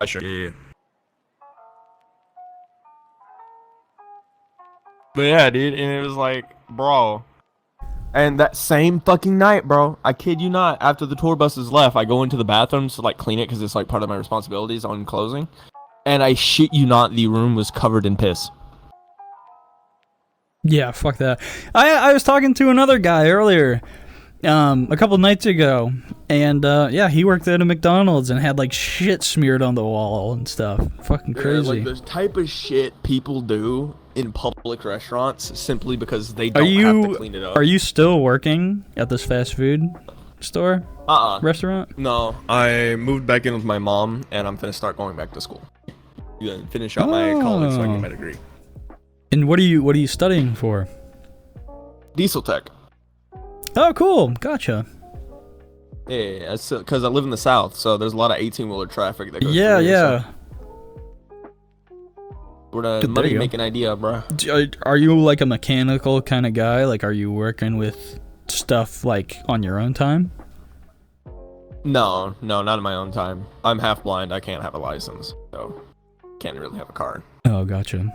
Sure. Yeah. But yeah, dude, and it was like, bro. And that same fucking night, bro, I kid you not, after the tour buses left, I go into the bathroom to like clean it because it's like part of my responsibilities on closing. And I shit you not, the room was covered in piss. Yeah, fuck that. I was talking to another guy earlier, a couple nights ago, and yeah, he worked at a McDonald's and had like shit smeared on the wall and stuff. Fucking crazy. Like the type of shit people do in public restaurants simply because they Are don't have to you clean it up. are you still working at this fast food store restaurant? No, I moved back in with my mom, and I'm gonna start going back to school. Then finish out my college so I can get my degree. And what are you studying for? Diesel tech. Oh, cool. Gotcha. Yeah, because I live in the south, so there's a lot of 18-wheeler traffic that goes Yeah, through here, yeah. So we're the There money you go. making idea, bro. Are you like a mechanical kind of guy? Like, are you working with stuff like on your own time? No, not in my own time. I'm half blind. I can't have a license, so can't really have a car. Oh, gotcha.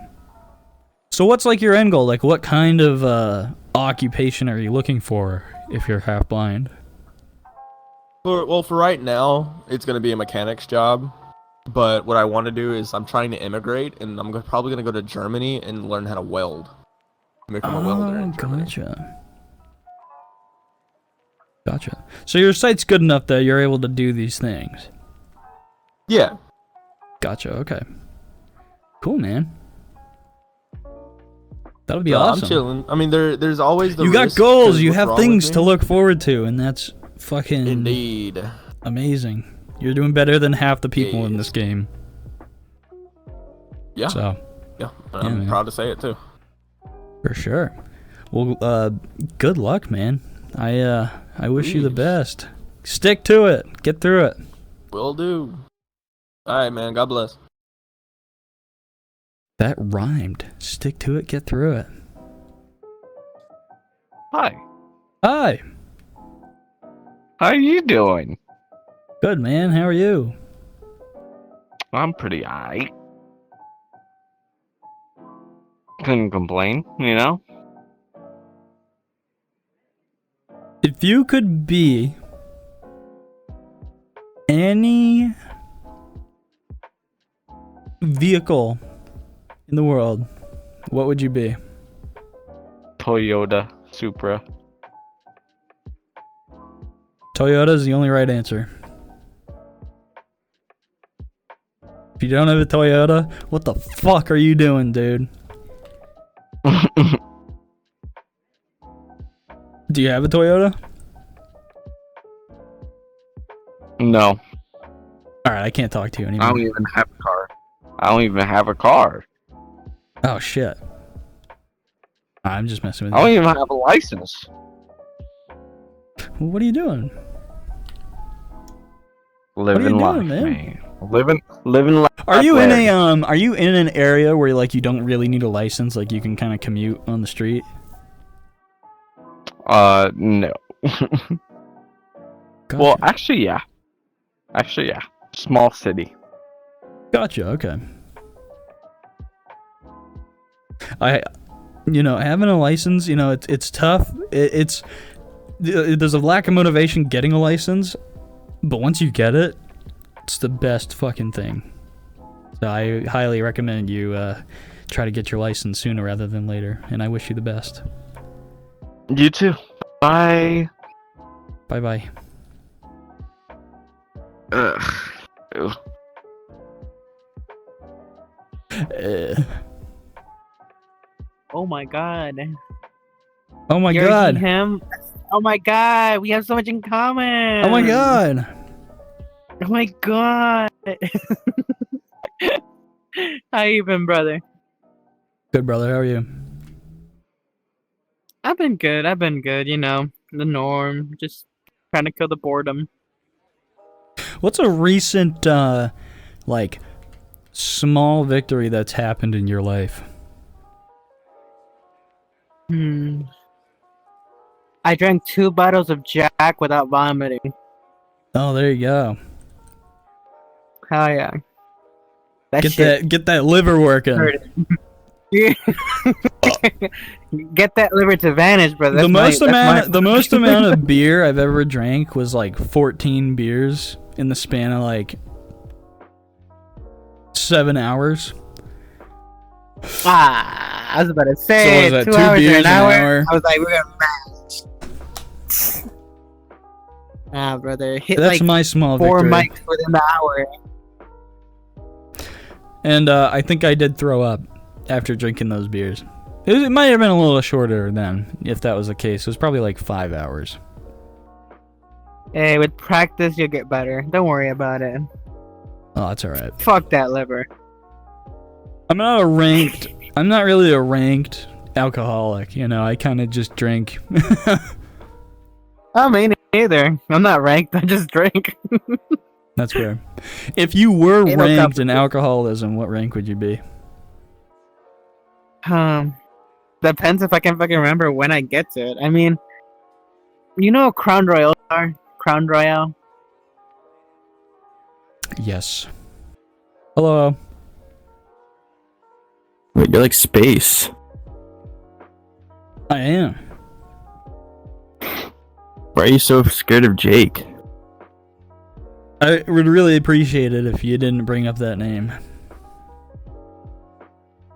So what's like your end goal? Like, what kind of occupation are you looking for if you're half blind? For right now, it's gonna be a mechanic's job. But what I want to do is I'm trying to immigrate, and I'm probably gonna go to Germany and learn how to weld. Become a welder in Germany. Gotcha. So your sight's good enough that you're able to do these things. Yeah. Gotcha. Okay. Cool, man. That'll be So awesome. I'm chilling. I mean, there's always the You got risk, goals. 'cause You what's have wrong with things me- to look forward to, and that's fucking Indeed. amazing. You're doing better than half the people in Yes. this game. Yeah. So, Yeah. I'm man. proud to say it too. for sure. Well, good luck, man. I wish you the Please. best. Stick to it. Get through it. Will do. All right, man. God bless. That rhymed. Stick to it. Get through it. Hi. Hi. How are you doing? Good, man. How are you? I'm pretty aight. Couldn't complain, you know? If you could be any vehicle in the world, what would you be? Toyota Supra. Toyota is the only right answer. If you don't have a Toyota, what the fuck are you doing, dude? Do you have a Toyota? No, Alright, I can't talk to you I anymore. don't even have a car. I don't even have a car. Oh, shit. I'm just messing with I don't you. even have a license. Well, what are you doing? Living doing, life, man? man. Living life. Are you in a Larry. are you in an area where like you don't really need a license, like you can kind of commute on the street? No. Gotcha. Well, actually, yeah. Small city. Gotcha. Okay. Having a license, it's tough. There's a lack of motivation getting a license, but once you get it, it's the best fucking thing. So I highly recommend you try to get your license sooner rather than later, and I wish you the best. You too. Bye. Bye bye. Ugh. Ew. Oh my god. Oh my You're god. him? Oh my god, we have so much in common. Oh my god. Oh my god. How you been, brother? Good, brother. How are you? I've been good, The norm. Just trying to kill the boredom. What's a recent, like, small victory that's happened in your life? I drank 2 bottles of Jack without vomiting. Oh, there you go. Hell yeah. Get that liver working. Get that liver to vanish, brother. The most amount of beer I've ever drank was like 14 beers in the span of like 7 hours. I was about to say, so 2 hours beers or an hour. hour? I was like, we're gonna match. Brother, hit That's like my small 4 victory. mics within the hour. And I think I did throw up after drinking those beers. It might have been a little shorter then, if that was the case. It was probably like 5 hours. Hey, with practice, you'll get better. Don't worry about it. Oh, that's alright. Fuck that liver. I'm not really a ranked alcoholic, you know, I kind of just drink. I mean, either. I'm not ranked, I just drink. That's fair. If you were Ain't no ranked in competition. alcoholism, what rank would you be? Depends if I can fucking remember when I get to it. I mean, you know what Crown Royal are? Crown Royale? Yes. Hello. Wait, you're like space. I am. Why are you so scared of Jake? I would really appreciate it if you didn't bring up that name.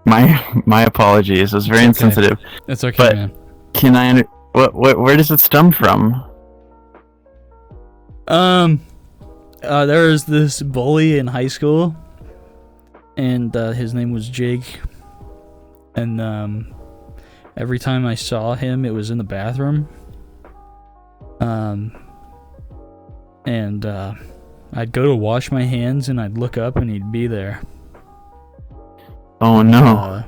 My apologies. It was very It's okay. insensitive. It's okay, But man. can I? Where does it stem from? There was this bully in high school, and his name was Jake. And every time I saw him, it was in the bathroom. And I'd go to wash my hands, and I'd look up, and he'd be there. Oh no!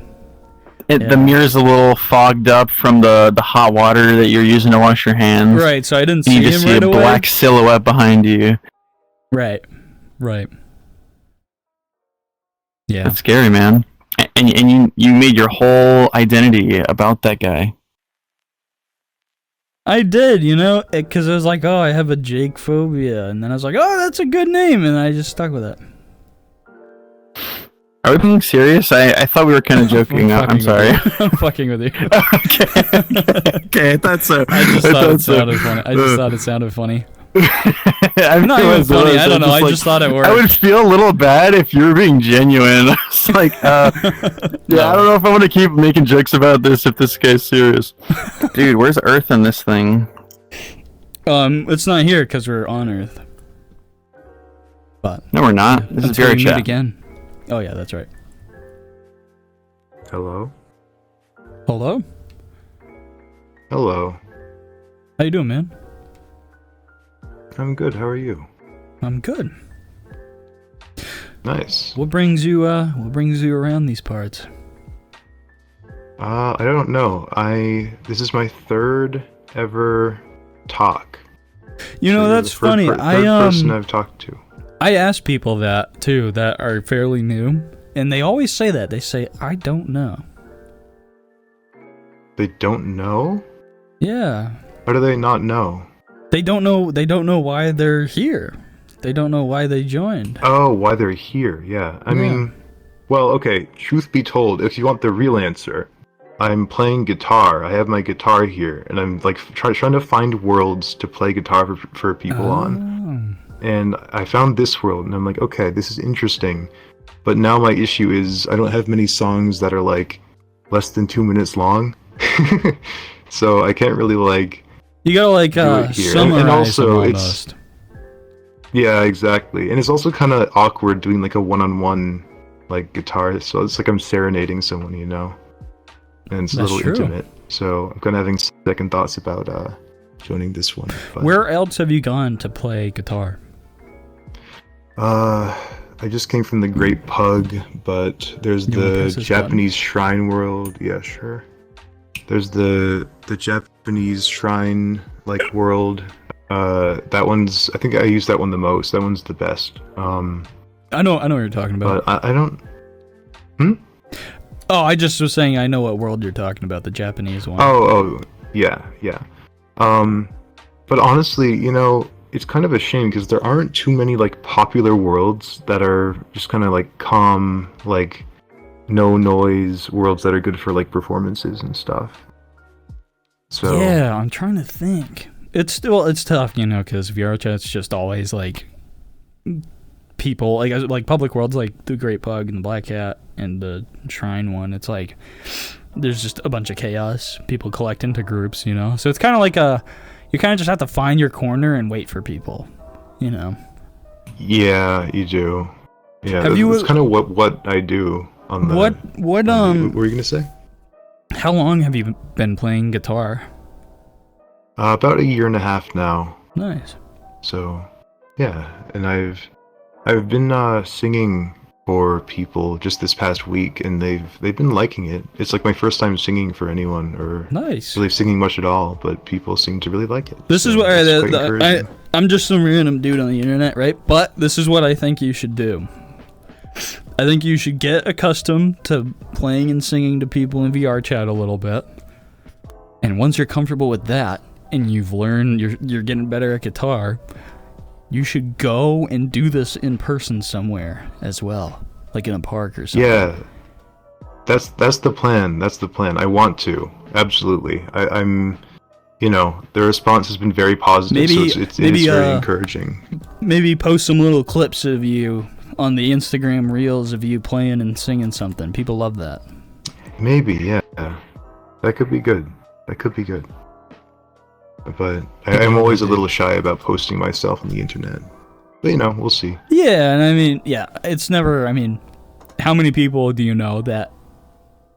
The mirror's a little fogged up from the hot water that you're using to wash your hands. Right, so I didn't And see you just him see right a away. black silhouette behind you. Right. Yeah. That's scary, man. And you made your whole identity about that guy. I did, you know, because I was like, oh, I have a Jake phobia, and then I was like, oh, that's a good name, and I just stuck with it. Are we being serious? I thought we were kind of joking. I'm sorry. I'm fucking with you. Okay, I thought so. I just thought it sounded funny. I just thought it sounded funny. I'm not even funny. I don't know. I just thought it worked. I would feel a little bad if you were being genuine. I was like, yeah, I don't know if I want to keep making jokes about this if this guy's serious. Dude, where's Earth in this thing? It's not here because we're on Earth. But no, we're not. This is until very we chat. meet again. Oh yeah, that's right. Hello? Hello? Hello. How you doing, man? I'm good. How are you? I'm good. Nice. What brings you around these parts? I don't know. This is my third ever talk. You know, So you're that's the funny. third person I've talked to. I ask people that too that are fairly new, and they always say that. They say, "I don't know." They don't know? Yeah. How do they not know? They don't know. They don't know why they're here. They don't know why they joined. Oh, why they're here? Yeah. I mean, well, okay. Truth be told, if you want the real answer, I'm playing guitar. I have my guitar here, and I'm like trying to find worlds to play guitar for people on. And I found this world, and I'm like, okay, this is interesting. But now my issue is I don't have many songs that are like less than 2 minutes long, so I can't really like. You gotta like do it here. summarize and also them it's almost. yeah, exactly. And it's also kind of awkward doing like a one-on-one like guitar. So it's like I'm serenading someone, you know, and it's a That's little true. intimate. So I'm kind of having second thoughts about joining this one. But, Where else have you gone to play guitar? I just came from the Great Pug, but there's You wanna the press this Japanese Shrine World. Yeah, sure. There's the Japanese shrine like world. That one's, I think I use that one the most. That one's the best. I know what you're talking about. But I don't. Oh, I just was saying I know what world you're talking about, the Japanese one. Oh, yeah. But honestly, you know, it's kind of a shame because there aren't too many like popular worlds that are just kind of like calm, like no noise worlds that are good for like performances and stuff. So yeah, I'm trying to think. It's tough, you know, because VR chat's just always like people like public worlds like the Great Pug and the Black Cat and the Shrine one. It's like there's just a bunch of chaos. People collect into groups, you know. So it's kind of like you kind of just have to find your corner and wait for people, you know. Yeah, you do. Yeah, that's kind of what I do on the. What were you gonna say? How long have you been playing guitar? About 1.5 years now. Nice. So, yeah, and I've been singing for people just this past week, and they've been liking it. It's like my first time singing for anyone, or nice. Really singing much at all, but people seem to really like it. This is what I'm just some random dude on the internet, right? But this is what I think you should do. I think you should get accustomed to playing and singing to people in VR chat a little bit, and once you're comfortable with that, and you've learned you're getting better at guitar, you should go and do this in person somewhere as well, like in a park or something. Yeah, that's the plan. That's the plan. I want to, absolutely. I'm, you know, the response has been very positive, so it's very encouraging. Maybe post some little clips of you on the Instagram reels of you playing and singing something. People love that. Maybe, yeah. That could be good. But I'm always a little shy about posting myself on the internet. But, you know, we'll see. Yeah, and I mean, yeah, it's never, I mean, how many people do you know that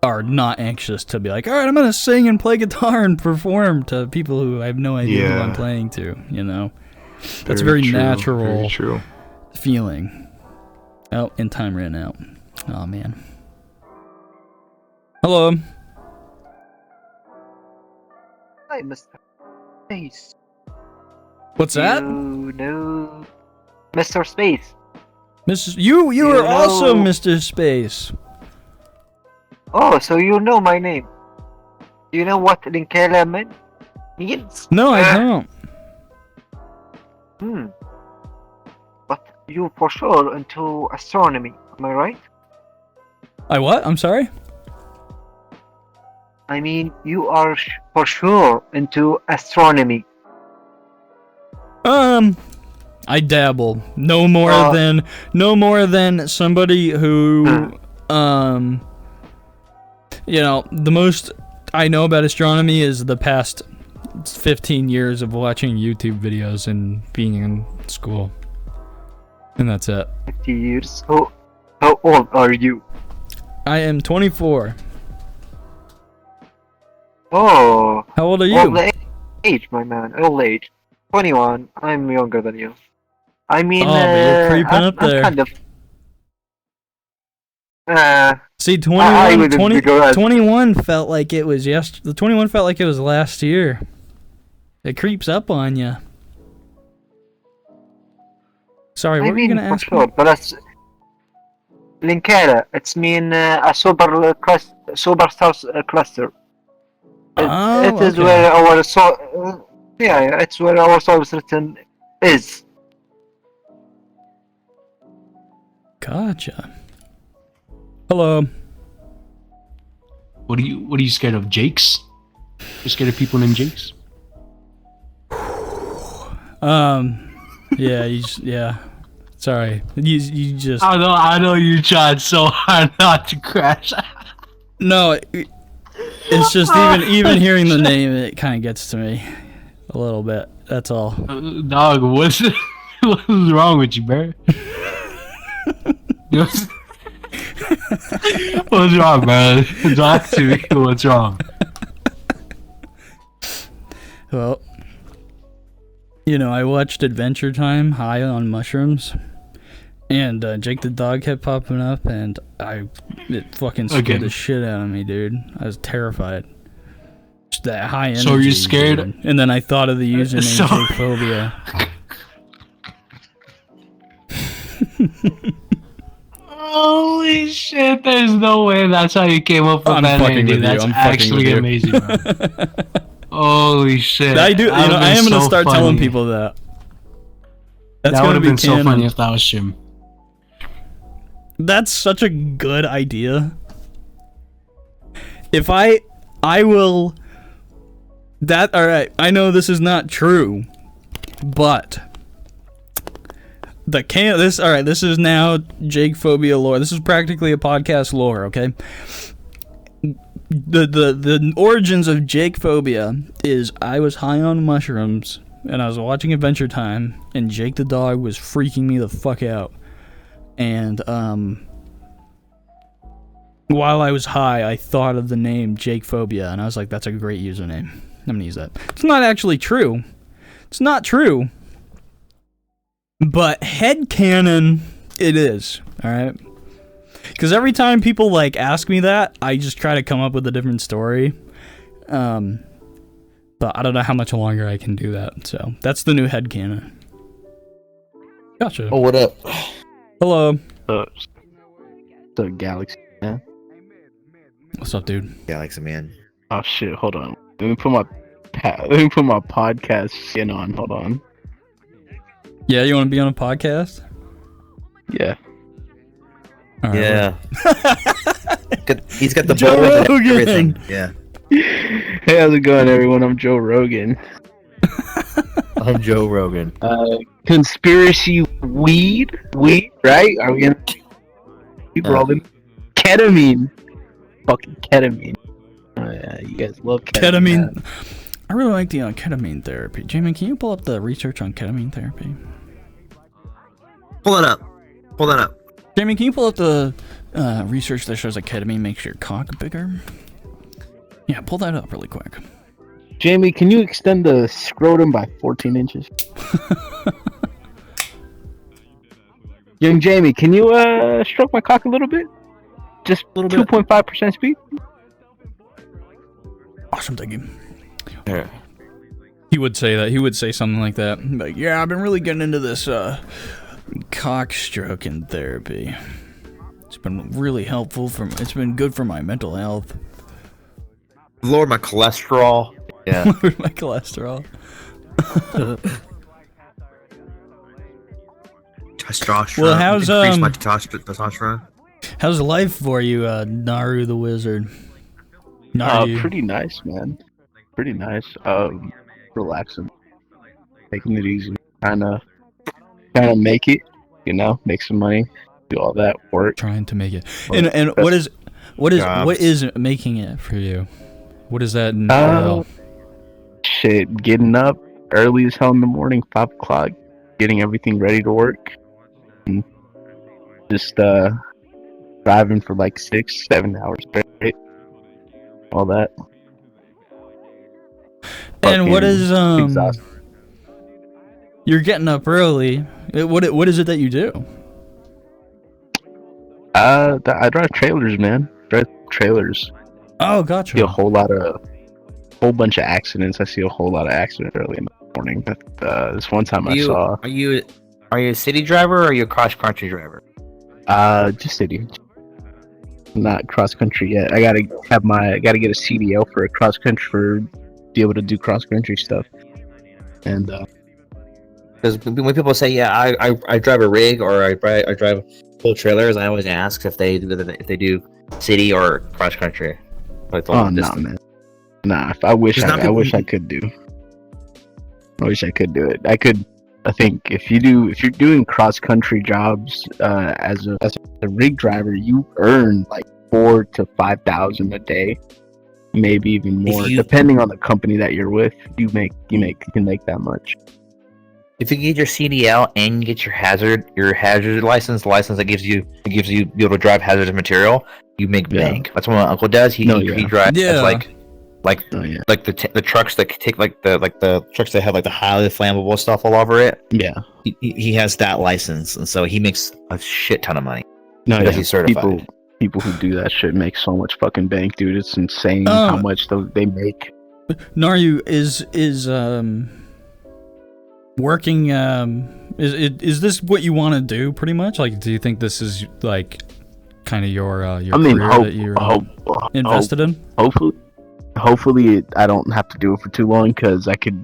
are not anxious to be like, all right, I'm going to sing and play guitar and perform to people who I have no idea who I'm playing to, you know? That's a very natural feeling. Oh, and time ran out. Oh, man. Hello. Hi, Mr. Space. What's that? No, Mr. Space. You are also Mr. Space. Oh, so you know my name. Do you know what Linkela means? No, I don't. But you for sure into astronomy, am I right? I what? I'm sorry? I mean, you are for sure into astronomy. I dabble. No more than somebody who, you know, the most I know about astronomy is the past 15 years of watching YouTube videos and being in school. And that's it. 50 years? How old are you? I am 24. Oh. How old are you? Old age, my man. Old age. 21. I'm younger than you. I mean, you're creeping up there. I'm kind of. See, 21 felt like it was the 21 felt like it was last year. It creeps up on you. Sorry, what were you gonna ask? Sure, but that's Linkera. It's mean a superstar cluster. It is where our it's where our solar system is. Gotcha. Hello. What are you scared of, Jakes? You scared of people named Jakes? Yeah. Sorry. You just I know you tried so hard not to crash. No, it's just even hearing the name, it kind of gets to me a little bit. That's all. Dog, what's wrong with you, bro? What's wrong, man? Talk to me. What's wrong? Well, you know, I watched Adventure Time high on mushrooms, and Jake the dog kept popping up, and it fucking scared the shit out of me, dude. I was terrified. Just that high energy. So are you scared? dude. And then I thought of the username So- Jake Phobia. Holy shit! There's no way that's how you came up with I'm that fucking name, dude. with you. That's I'm fucking actually with you. amazing, man. Holy shit! I do. You That know, would've I am been gonna so start telling funny. people that. That's That gonna would have be been so canon. funny if that was Jim. That's such a good idea. If I will. That all right. I know this is not true, but this all right. This is now Jake Phobia lore. This is practically a podcast lore. Okay. The origins of Jake Phobia is I was high on mushrooms and I was watching Adventure Time and Jake the dog was freaking me the fuck out. And while I was high, I thought of the name Jake Phobia and I was like, that's a great username. I'm gonna use that. It's not actually true. It's not true. But headcanon, it is. Alright? Because every time people like ask me that, I just try to come up with a different story. But I don't know how much longer I can do that. So that's the new headcanon. Gotcha. Oh, what up? Hello. What's up, Galaxy Man? What's up, dude? Galaxy Man. Oh shit! Hold on. Let me put my podcast skin on. Hold on. Yeah, you want to be on a podcast? Yeah. All right, yeah. He's got the Joe bow and Rogan. everything. Yeah. Hey, how's it going, everyone? I'm Joe Rogan. I'm Joe Rogan. Conspiracy weed, right? Are we gonna keep rolling? Ketamine, fucking ketamine. Oh, yeah, you guys love ketamine. Ketamine. I really like the ketamine therapy. Jamie, can you pull up the research on ketamine therapy? Pull it up. Pull that up. Jamie, can you pull up the research that shows that ketamine makes your cock bigger? Yeah, pull that up really quick. Jamie, can you extend the scrotum by 14 inches? Young Jamie, can you stroke my cock a little bit? Just a little 2.5% speed? Awesome, thank you. Yeah. He would say that. He would say something like that. Like, yeah, I've been really getting into this cock stroking therapy. It's been really helpful it's been good for my mental health. Lower my cholesterol. Yeah. Lower my cholesterol. Testosterone. Well, how's increase my testosterone? How's life for you, Naru the Wizard? Naru. Pretty nice, man. Pretty nice. Relaxing, taking it easy, trying to make it. You know, make some money, do all that work. Trying to make it. And what is making it for you? What does that entail? Shit, getting up early as hell in the morning, 5 o'clock, getting everything ready to work, and just driving for like 6-7 hours straight. All that. And what is exhausting. You're getting up early. What is it that you do? I drive trailers, man. Trailers. Oh, gotcha. See a whole bunch of accidents. I see a whole lot of accidents early in the morning. This one time I saw. Are you a city driver or are you a cross country driver? Just city. Not cross country yet. I gotta get a CDL for a cross country for be able to do cross country stuff. And because when people say, yeah, I drive a rig or I drive full trailers, I always ask if they do city or cross country. Oh no, man. Nah, I wish I could do. I wish I could do it. I think if you're doing cross country jobs as a rig driver, you earn like 4,000 to 5,000 a day, maybe even more, depending on the company that you're with. You can make that much. If you get your CDL and you get your hazard license, the license that gives you be able to drive hazardous material, you make bank. That's what my uncle does. He drives like the trucks that take like the trucks that have like the highly flammable stuff all over it. Yeah, he has that license, and so he makes a shit ton of money. No, because he's certified. People who do that shit make so much fucking bank, dude. It's insane how much they make. Naru is working. Is this what you want to do? Pretty much. Like, do you think this is like kind of your career that you're invested in? Hopefully, I don't have to do it for too long because I could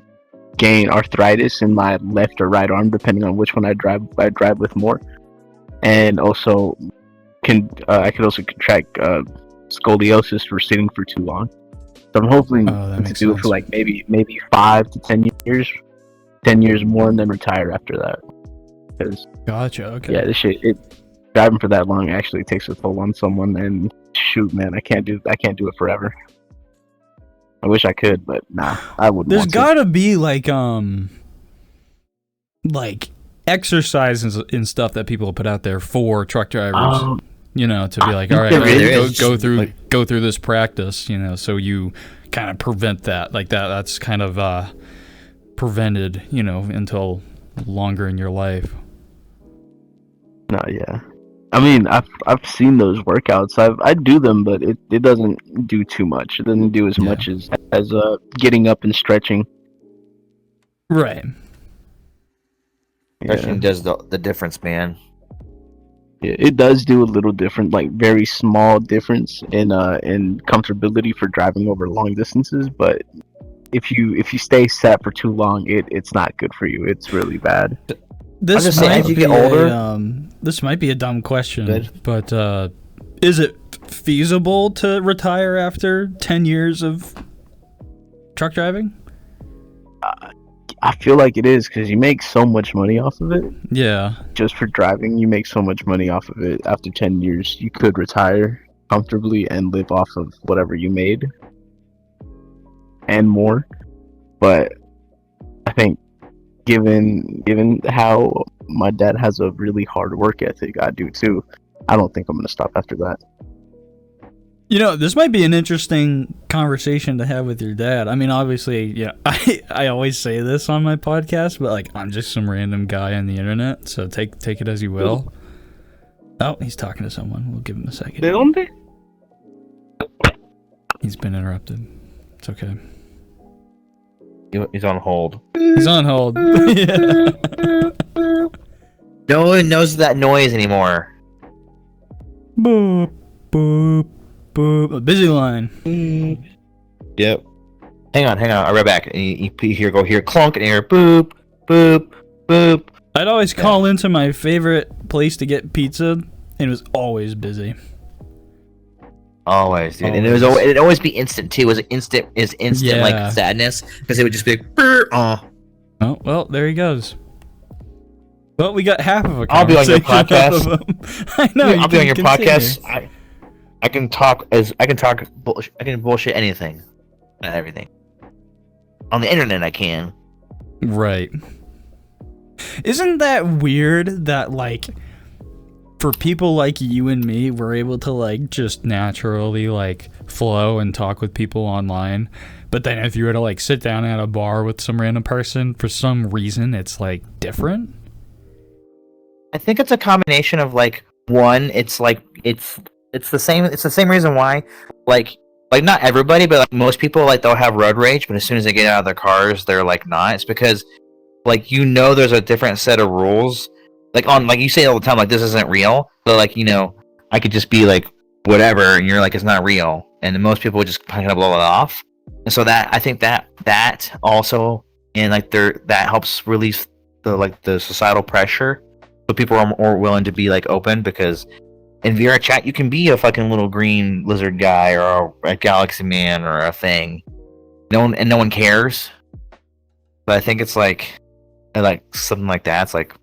gain arthritis in my left or right arm depending on which one I drive with more, and also I could also contract scoliosis for sitting for too long. So I'm hoping to do it for like maybe 5 to 10 years, 10 years more, and then retire after that. Because gotcha. Okay. Yeah, this shit, driving for that long actually takes a toll on someone, and shoot, man, I can't do it forever. I wish I could, but nah, I wouldn't. There's gotta be like exercises and stuff that people put out there for truck drivers. You know, to be like, all right, go through this practice. You know, so you kind of prevent that. Like that's kind of prevented. You know, until longer in your life. No, yeah. I mean, I've seen those workouts. I do them, but it doesn't do too much. It doesn't do as much as getting up and stretching. Right. Stretching does the difference, man. Yeah, it does do a little different, like very small difference in comfortability for driving over long distances. But if you stay sat for too long, it's not good for you. It's really bad. This might be this might be a dumb question, but is it feasible to retire after 10 years of truck driving? I feel like it is because you make so much money off of it. Yeah. Just for driving, you make so much money off of it. After 10 years, you could retire comfortably and live off of whatever you made and more. But I think given how my dad has a really hard work ethic, I do too. I don't think I'm gonna stop after that. You know, this might be an interesting conversation to have with your dad. I mean, obviously, yeah, I always say this on my podcast, but like, I'm just some random guy on the internet, so take it as you will. Oh, he's talking to someone. We'll give him a second. ¿De dónde? He's been interrupted. It's okay. He's on hold. He's on hold. Yeah. No one knows that noise anymore. Boop, boop, boop. A busy line. Yep. Hang on. I'll right back. You go here, clunk, and here, boop, boop, boop. I'd always call into my favorite place to get pizza, and it was always busy. Always, dude. And it'd always be instant too. It was instant like sadness because it would just be like, oh, well, there he goes. Well, we got half of a I'll be on your podcast. I know. I'll be on your podcast. I can bullshit anything, not everything. On the internet, I can. Right. Isn't that weird that like, for people like you and me, we're able to like just naturally like flow and talk with people online, but then if you were to like sit down at a bar with some random person, for some reason it's like different? I think it's a combination of like, one, it's like it's the same reason why like not everybody, but like most people, like they'll have road rage, but as soon as they get out of their cars they're like not. It's because like, you know, there's a different set of rules. Like you say all the time, like this isn't real. So like, you know, I could just be like whatever, and you're like it's not real, and then most people would just kind of blow it off. And so that I think that also, and like that helps release the societal pressure, so people are more willing to be like open, because in VR chat you can be a fucking little green lizard guy or a galaxy man or a thing. No one cares. But I think it's like something like that. It's like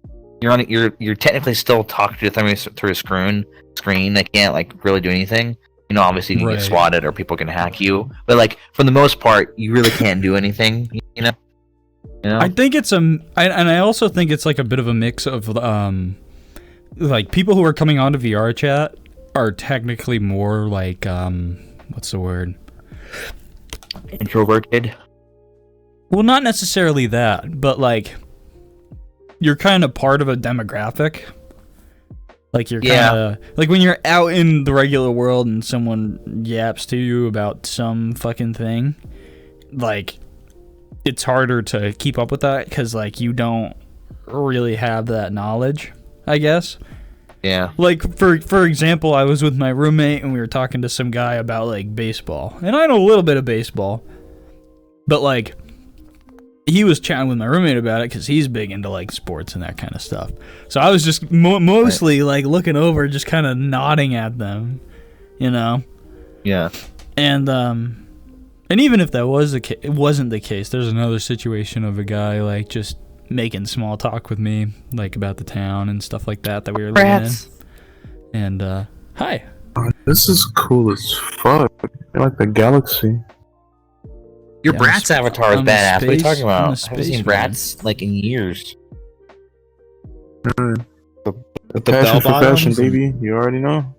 you're technically still talking to them through a screen. They can't like really do anything. You know, obviously you can get swatted or people can hack you, but like for the most part, you really can't do anything. You know. I think it's and I also think it's like a bit of a mix of like people who are coming onto VR chat are technically more like what's the word? Introverted. Well, not necessarily that, but like you're kind of part of a demographic. Like you're kind of like when you're out in the regular world and someone yaps to you about some fucking thing, like it's harder to keep up with that because like you don't really have that knowledge, I guess. Yeah. Like for example, I was with my roommate and we were talking to some guy about like baseball, and I know a little bit of baseball, but like he was chatting with my roommate about it because he's big into like sports and that kind of stuff. So I was just mostly like looking over, just kind of nodding at them, you know. Yeah. And even if that was it wasn't the case, there's another situation of a guy like just making small talk with me, like about the town and stuff like that we were living in. And hi. This is cool as fuck. I like the galaxy. Your Bratz avatar is badass. What are you talking I'm a about? I haven't space seen man. Bratz like in years. The the passion for fashion, bell-bottoms baby. You already know.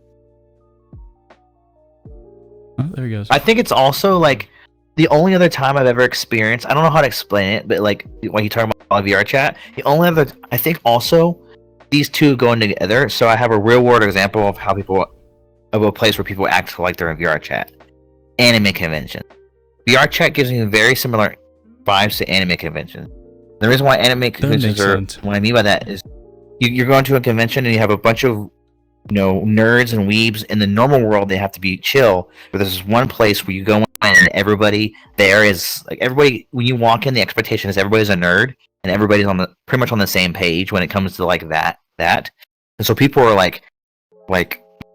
Oh, there he goes. I think it's also like the only other time I've ever experienced. I don't know how to explain it, but like when you talk about VR chat, the only other I think also these two going together. So I have a real world example of how people of a place where people act like they're in VR chat. Anime convention. VR chat gives me very similar vibes to anime conventions. The reason why anime conventions are what I mean by that is you're going to a convention and you have a bunch of nerds and weebs. In the normal world they have to be chill, but there's this one place where you go in and everybody there is like everybody when you walk in, the expectation is everybody's a nerd and everybody's on the pretty much on the same page when it comes to like that. And so people are like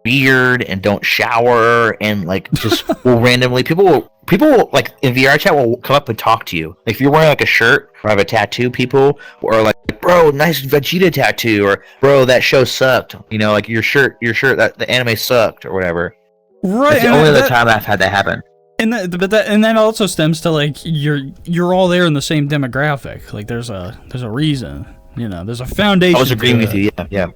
weird and don't shower and like just will randomly people will like in VR chat will come up and talk to you. Like, if you're wearing like a shirt or have a tattoo, people are like, bro, nice Vegeta tattoo, or bro, that show sucked. Like your shirt that the anime sucked or whatever. Right. That's the only other time I've had that happen. And that also stems to like you're all there in the same demographic. Like there's a reason, there's a foundation. I was agreeing with you. Yeah.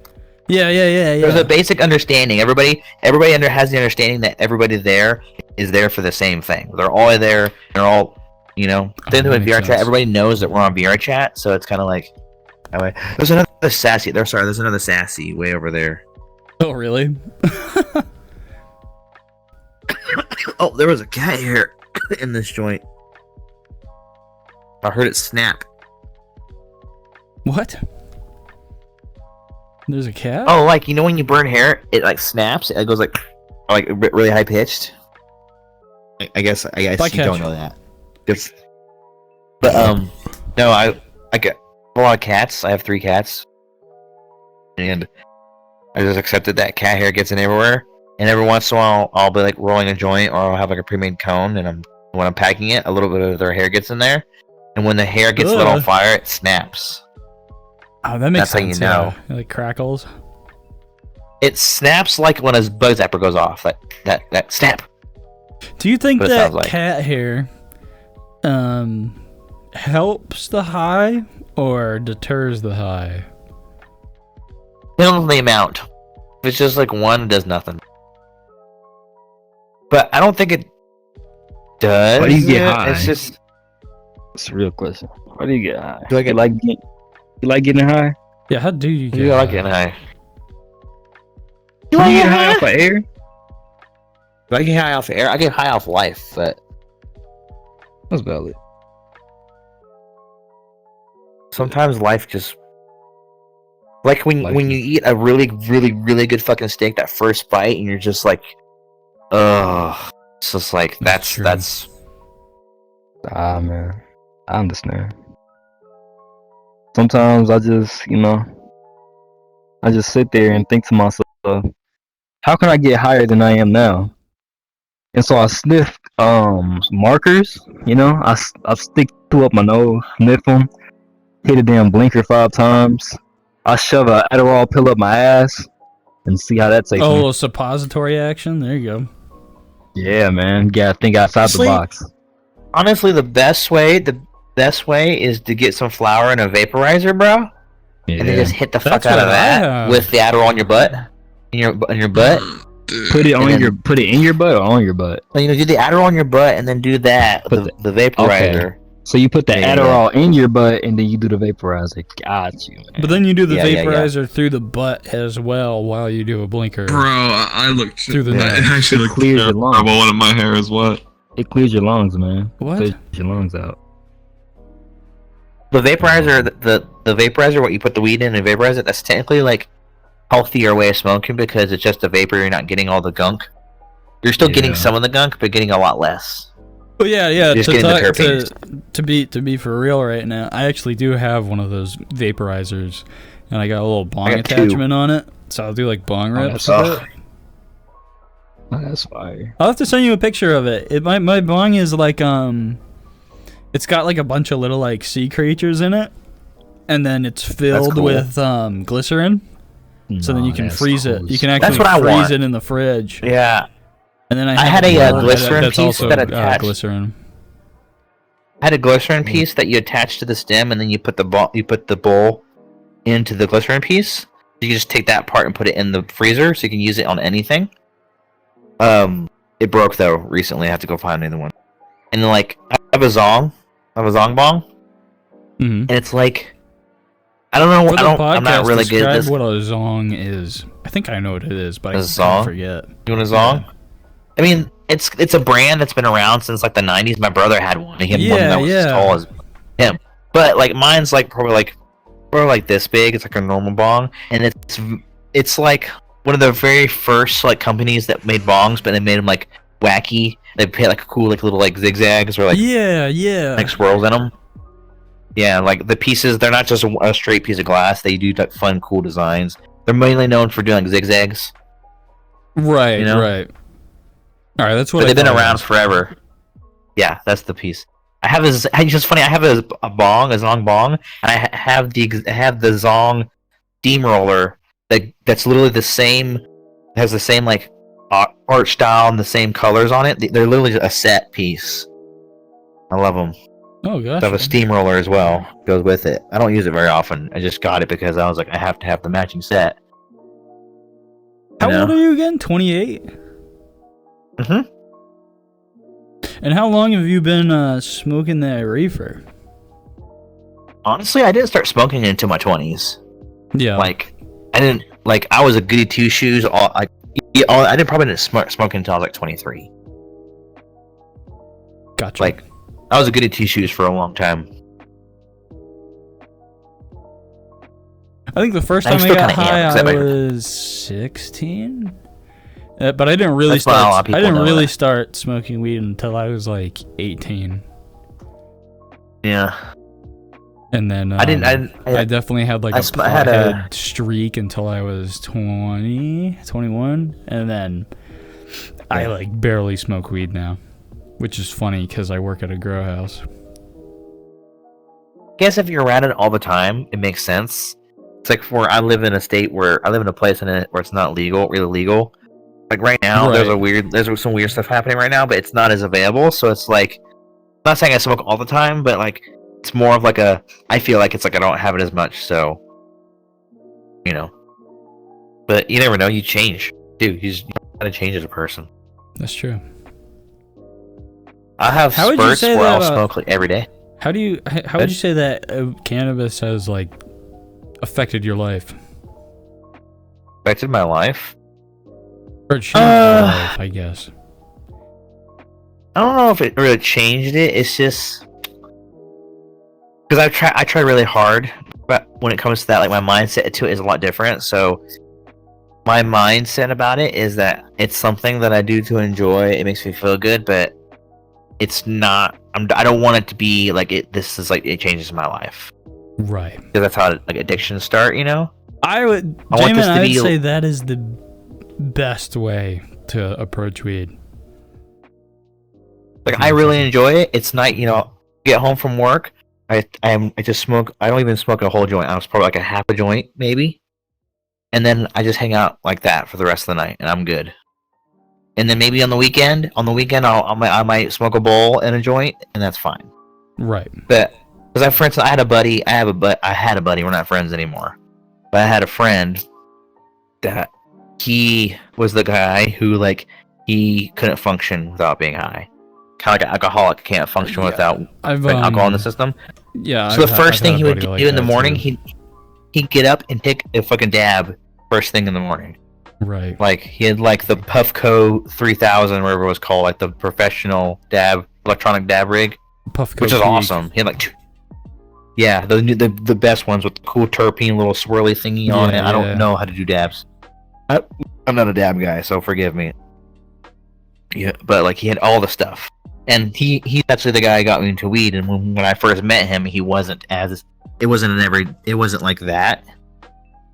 There's a basic understanding. Everybody has the understanding that everybody there is there for the same thing. They're all there. They're all, then with VR chat, everybody knows that we're on VR chat, so it's kind of like that way. There's another sassy way over there. Oh, really? Oh, there was a cat here in this joint. I heard it snap. What? There's a cat? Oh, like, when you burn hair, it like snaps. It goes like really high pitched. I guess you don't know that. No, I get a lot of cats. I have 3 cats, and I just accepted that cat hair gets in everywhere. And every once in a while, I'll be like rolling a joint, or I'll have like a pre-made cone, and when I'm packing it, a little bit of their hair gets in there, and when the hair gets lit on fire, it snaps. Oh, that makes sense. That's how you know. It like crackles. It snaps like when a bug zapper goes off. That snap. Do you think that cat hair helps the high or deters the high? Depends on the amount. If it's just like one, it does nothing. But I don't think it does. Why do you get high? It's just. It's a real question. Why do you get high? Do I get You like getting high? Yeah, how do you get high? I like getting high. Do you get high off of air? Do I get high off of air? I get high off life, but that's valid. Sometimes life just like when you eat a really, really, really good fucking steak, that first bite, and you're just like, ugh. It's just like that's. Ah, man, I understand. Sometimes I just, I just sit there and think to myself, how can I get higher than I am now? And so I sniff markers, I stick 2 up my nose, sniff them, hit a damn blinker 5 times. I shove a Adderall pill up my ass and see how that takes me. Oh, a little suppository action? There you go. Yeah, man. You gotta think outside the box. Honestly, the best way is to get some flour and a vaporizer, bro. Yeah. And then just hit the fuck out of that with the Adderall on your butt. In your butt. Put it in your butt or on your butt? So, do the Adderall on your butt and then do that with the vaporizer. Okay. So you put the Adderall in your butt and then you do the vaporizer. Got you, man. But then you do the vaporizer through the butt as well while you do a blinker. Bro, I looked through the nose. It actually looked terrible. One of my hair is wet. It clears your lungs, man. What? Clears your lungs out. The vaporizer, the vaporizer, what you put the weed in and vaporize it, that's technically like healthier way of smoking because it's just a vapor. You're not getting all the gunk. You're still getting some of the gunk, but getting a lot less. Well, yeah. You're just getting the terpenes. To be for real right now, I actually do have one of those vaporizers, and I got a little bong attachment on it, so I'll do like bong rips with it. That's fire. I'll have to send you a picture of it. My bong is like it's got like a bunch of little like sea creatures in it, and then it's filled with glycerin. So then you can freeze it. You can actually freeze it in the fridge. Yeah. And then I had a glycerin piece that attached. Glycerin. I had a glycerin piece that you attach to the stem, and then you put the bowl into the glycerin piece. You just take that part and put it in the freezer, so you can use it on anything. It broke though recently. I have to go find another one. And then like I have a zong bong, and it's like I don't know. I'm not really good at this. What a zong is? I think I know what it is, but I forget. You want a zong? Yeah. I mean, it's a brand that's been around since like the '90s. My brother had one. He had one that was as tall as him. But like mine's like probably like this big. It's like a normal bong, and it's like one of the very first like companies that made bongs, but they made them like wacky. They put like cool like little like zigzags or like like swirls in them. Yeah, like the pieces, they're not just a straight piece of glass. They do like fun, cool designs. They're mainly known for doing like zigzags. Right, right. All right, that's what. But they've been around forever. Yeah, that's the piece. I have this. It's just funny. I have a zong bong, and I have the zong steamroller that's literally the same. Has the same like art style and the same colors on it. They're literally a set piece. I love them. Oh gosh. I have a steamroller as well. Goes with it. I don't use it very often. I just got it because I was like, I have to have the matching set. How old are you again? 28. Mm-hmm. And how long have you been smoking that reefer? Honestly, I didn't start smoking until my 20s. Yeah. Like, I didn't like. I was a goody two shoes. I probably didn't smoke until I was like 23. Gotcha. Like, I was a goody two shoes for a long time. I think the first time I got high, I was 16. But I didn't really start. I didn't really start smoking weed until I was like 18. Yeah. And then I definitely had like a pothead streak until I was 21, and then I like barely smoke weed now, which is funny because I work at a grow house. I guess if you're around it all the time, it makes sense. It's like I live in a state where I live in a place where it's not really legal. Like right now, there's some weird stuff happening right now, but it's not as available. So it's like, I'm not saying I smoke all the time, but like it's more of like I feel like it's like I don't have it as much. So, you know, but you never know. You change, dude. You gotta change as a person. That's true. I have spurts where I'll smoke like every day. How would you say that cannabis has like affected your life? Affected my life? Or changed your life, I guess. I don't know if it really changed it. It's just because I try really hard, but when it comes to that, like my mindset to it is a lot different. So my mindset about it is that it's something that I do to enjoy. It makes me feel good, but it's not. I don't want it to be like it. This is like it changes my life, right? Because that's how like addictions start. You know. I would say that is the best way to approach weed. Like I really enjoy it. It's night. You know, get home from work. I just smoke. I don't even smoke a whole joint. I was probably like a half a joint, maybe. And then I just hang out like that for the rest of the night, and I'm good. And then maybe on the weekend, I might smoke a bowl and a joint, and that's fine. Right. But because for instance, I had a buddy. We're not friends anymore. But I had a friend that he was the guy who like he couldn't function without being high. Kind of like an alcoholic can't function without alcohol in the system. Yeah. So the first thing he would do in the morning, he'd get up and take a fucking dab first thing in the morning. Right. Like he had like the Puffco 3000, whatever it was called, like the professional electronic dab rig, Puffco which is Peak. awesome. He had like the best ones with the cool terpene little swirly thingy on it. I don't know how to do dabs. I'm not a dab guy, so forgive me. Yeah, but like he had all the stuff, and he's actually the guy who got me into weed. And when I first met him, he wasn't it wasn't like that.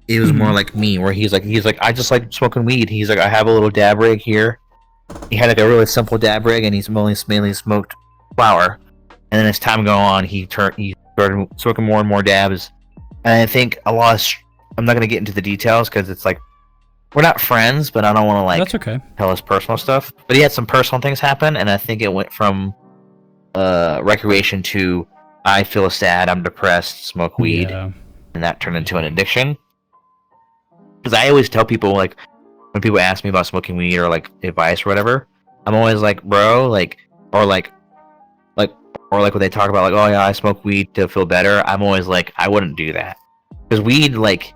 It was more like me, where he's like I just like smoking weed. He's like, I have a little dab rig here. He had like a really simple dab rig, and he's mainly smoked flower. And then as time go on, he started smoking more and more dabs. And I think I'm not gonna get into the details because it's like we're not friends, but I don't want to like That's okay. tell us personal stuff. But he had some personal things happen, and I think it went from recreation to I feel sad, I'm depressed, smoke weed, and that turned into an addiction. Because I always tell people, like, when people ask me about smoking weed or like advice or whatever, I'm always like, bro, or when they talk about like, oh yeah, I smoke weed to feel better. I'm always like, I wouldn't do that, because weed, like,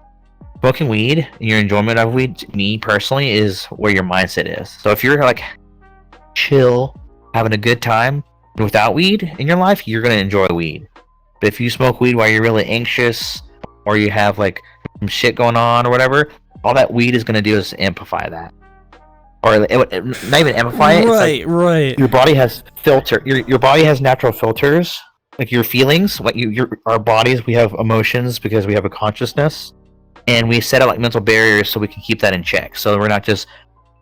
smoking weed and your enjoyment of weed, to me personally, is where your mindset is. So if you're like chill, having a good time without weed in your life, you're gonna enjoy weed. But if you smoke weed while you're really anxious, or you have like some shit going on or whatever, all that weed is gonna do is amplify that, or not even amplify it. Right, right. Your body has Your body has natural filters, like your feelings. Like our bodies, we have emotions because we have a consciousness, and we set up like mental barriers so we can keep that in check. So we're not just,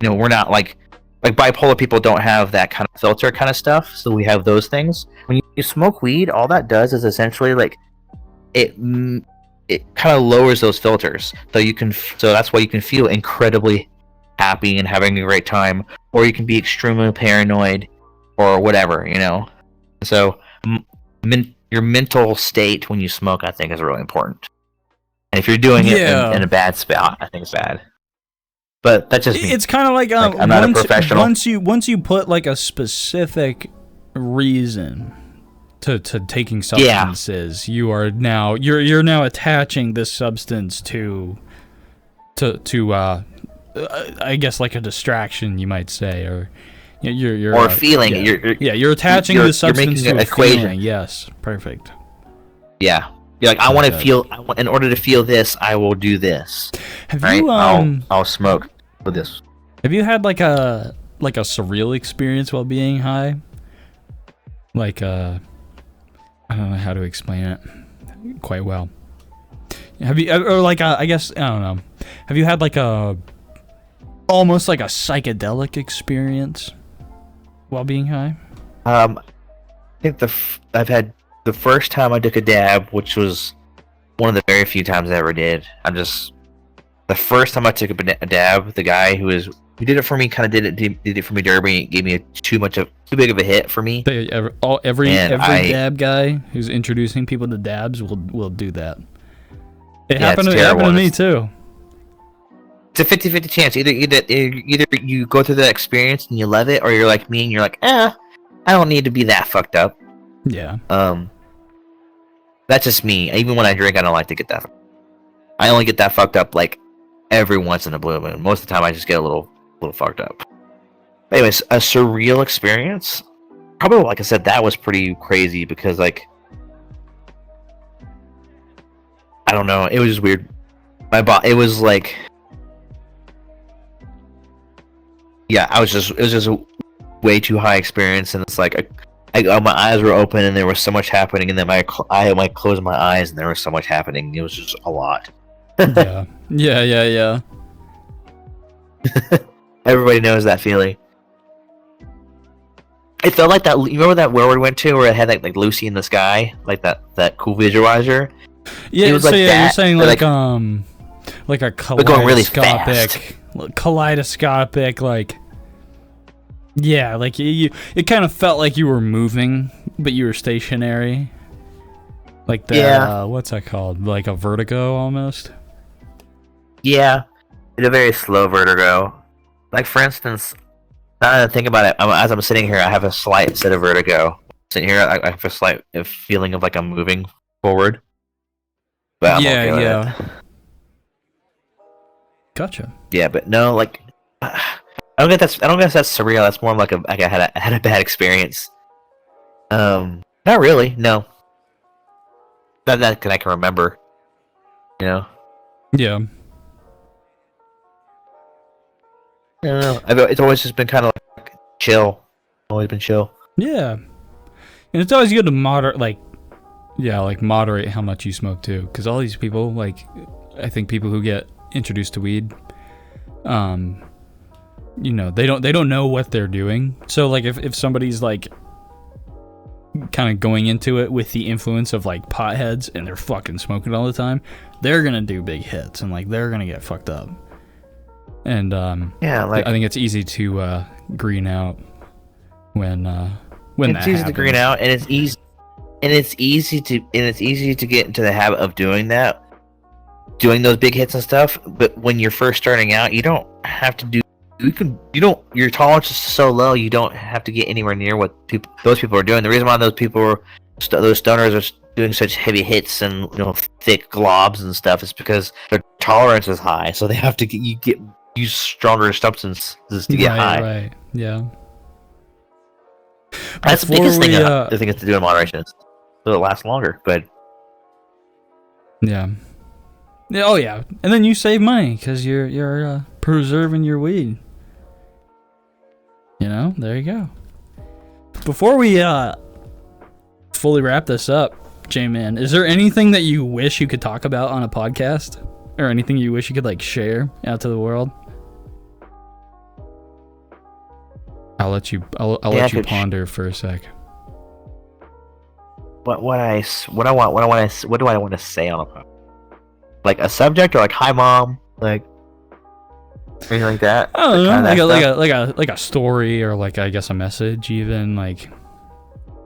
we're not like bipolar people don't have that kind of filter kind of stuff. So we have those things. When you smoke weed, all that does is essentially like it kind of lowers those filters. So that's why you can feel incredibly happy and having a great time, or you can be extremely paranoid or whatever, So your mental state when you smoke, I think, is really important. And if you're doing it in a bad spot, I think it's bad. But that's just me. It's kind of like, I'm not a professional. Once you put like a specific reason to taking substances, you're now attaching this substance to I guess like a distraction, you might say, or you're or a feeling. You're attaching the substance to an a equation. feeling. Yes, perfect. Yeah. You're like, I want to feel. In order to feel this, I will do this. Have you I'll smoke with this. Have you had like a surreal experience while being high? Like I don't know how to explain it quite well. Have you, or like I guess, I don't know. Have you had like almost like a psychedelic experience while being high? I think I've had the first time I took a dab, which was one of the very few times I ever did. The first time I took a dab, the guy who did it for me kind of did it for me dirty. It gave me too big of a hit for me. Every dab guy who's introducing people to dabs will do that. It happened to me too. It's a 50-50 chance. Either you go through that experience and you love it, or you're like me and you're like, I don't need to be that fucked up. Yeah. That's just me. Even when I drink, I don't like to get that. I only get that fucked up like every once in a blue moon. Most of the time, I just get a little fucked up. Anyways, a surreal experience. Probably, like I said, that was pretty crazy because, like, I don't know. It was just weird. It was like, yeah, it was just a way too high experience, and it's like my eyes were open and there was so much happening, and then I closed my eyes and there was so much happening. It was just a lot. Yeah. Everybody knows that feeling. It felt like that. You remember that where we went to, where it had like Lucy in the sky, like that cool visualizer. Yeah, it was so like yeah, that, you're saying like a going really fast. kaleidoscopic, like, yeah, like it kind of felt like you were moving, but you were stationary. Like that, what's that called? Like a vertigo almost. Yeah, it's a very slow vertigo. Like, for instance, now that I think about it, as I'm sitting here, I have a slight set of vertigo. Sitting here, I have a slight feeling of like I'm moving forward. But I'm okay with it. Gotcha. Yeah, but no, like I don't guess that's surreal. That's more like I had a bad experience. Not really. No. Not that I can remember. You know. Yeah. I don't know. It's always just been kind of like chill. Always been chill. Yeah. And it's always good to moderate how much you smoke too, because all these people, like, I think people who get introduced to weed, you know, they don't know what they're doing. So like if somebody's like kind of going into it with the influence of like potheads and they're fucking smoking all the time, they're gonna do big hits and like they're gonna get fucked up. And yeah, like I think it's easy to green out when it's easy to green out, and it's easy to get into the habit of doing that, doing those big hits and stuff. But when you're first starting out, you don't have to do. Your tolerance is so low. You don't have to get anywhere near what those people are doing. The reason why those stoners are doing such heavy hits and thick globs and stuff is because their tolerance is high. So they have to use stronger substances to get high. Right. Yeah. That's the biggest thing. I think is to do in moderation, so it lasts longer. But yeah. Oh yeah, and then you save money because you're preserving your weed. You know, there you go. Before we fully wrap this up, J-Man, is there anything that you wish you could talk about on a podcast, or anything you wish you could like share out to the world? I'll let you ponder for a sec. What do I want to say on a podcast? Like a subject, or like hi mom, like anything like that. I don't know, like a story, or like I guess a message, even like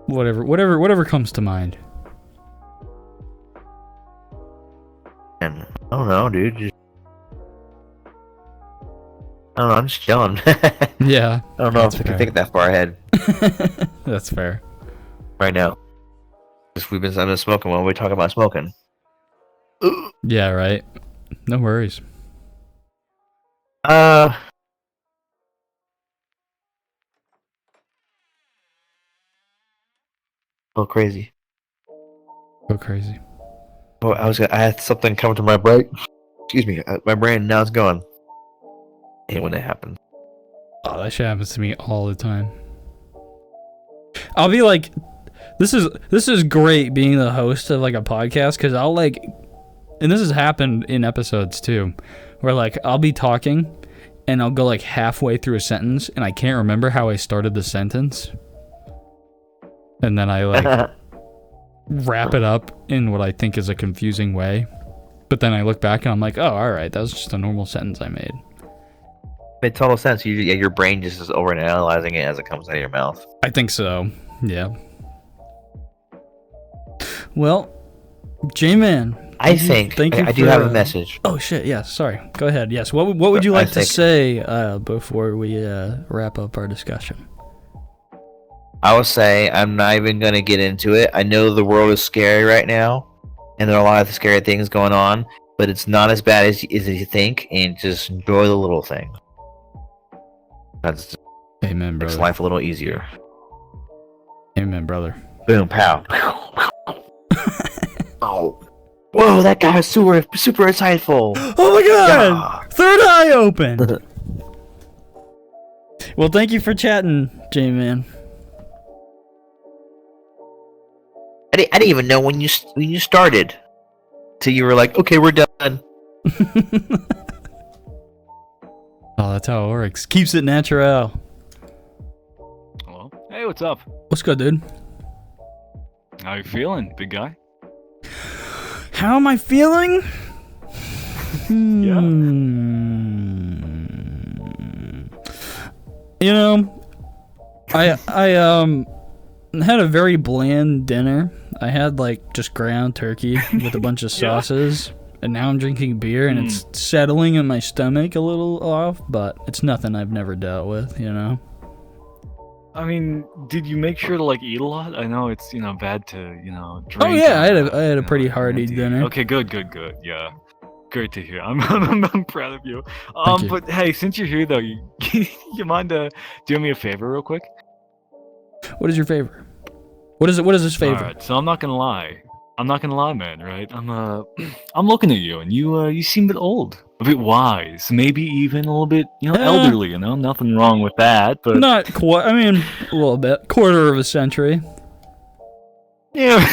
whatever comes to mind. And I don't know, dude. I don't know. I'm just chilling. Yeah. I don't know if I can think that far ahead. That's fair. Right now, because I've been smoking while we talk about smoking. Yeah, right. No worries. Go crazy. Go crazy. Oh, I had something come to my brain. Excuse me, my brain now it's gone. I hate when that happens. Oh, that shit happens to me all the time. I'll be like, this is great being the host of like a podcast, because I'll like, and this has happened in episodes too, where like I'll be talking and I'll go like halfway through a sentence and I can't remember how I started the sentence, and then I like wrap it up in what I think is a confusing way, but then I look back and I'm like, oh, all right, that was just a normal sentence I made. Made total sense. Your brain just is overanalyzing it as it comes out of your mouth. I think so. Yeah. Well, J-Man, I do have a message. Oh shit! Yes, sorry. Go ahead. Yes. What would you like to say before we wrap up our discussion? I will say I'm not even gonna get into it. I know the world is scary right now, and there are a lot of scary things going on, but it's not as bad as you think. And just enjoy the little things. That's amen, brother. Makes life a little easier. Amen, brother. Boom, pow. Oh. Whoa, that guy was super insightful. Oh my god! Yeah. Third eye open. Well, thank you for chatting, J-Man. I didn't even know when you started. Till you were like, okay, we're done. Oh, that's how it works. Keeps it natural. Hello. Hey, what's up? What's good, dude? How you feeling, big guy? How am I feeling? Yeah. You know, I had a very bland dinner. I had like just ground turkey with a bunch of sauces, and now I'm drinking beer, and it's settling in my stomach a little off, but it's nothing I've never dealt with, you know? I mean, did you make sure to like eat a lot? I know it's bad to drink. Oh yeah, I had a pretty hearty dinner. Okay, good. Yeah. Great to hear. I'm proud of you. Thank you. But hey, since you're here though, you mind doing me a favor real quick? What is your favor? What is it? What is this favor? All right, so I'm not gonna lie. Man. Right? I'm looking at you, and you seem a bit old, a bit wise, maybe even a little bit, elderly. Nothing wrong with that, but Not quite. I mean, a little bit. Quarter of a century. yeah.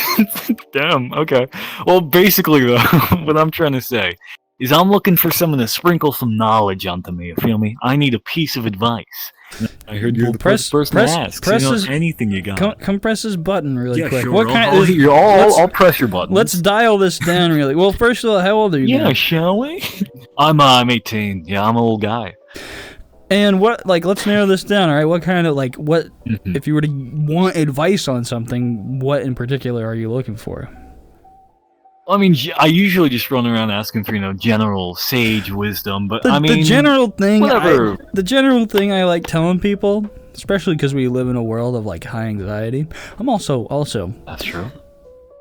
Damn. Okay. Well, basically though, what I'm trying to say is I'm looking for someone to sprinkle some knowledge onto me. You feel me? I need a piece of advice. I heard you're the first person to ask. Anything you got. Come press this button really Yeah, quick. sure. What kind? I'll press your button. Let's dial this down really. Well, first of all, how old are you? Yeah, now? shall we? I'm 18. Yeah, I'm an old guy. And what, like, let's narrow this down, all right? What kind of, like, what, if you were to want advice on something, what in particular are you looking for? I mean, I usually just run around asking for, general sage wisdom, but The general thing, whatever. the general thing I like telling people, especially because we live in a world of, like, high anxiety. I'm also. That's true.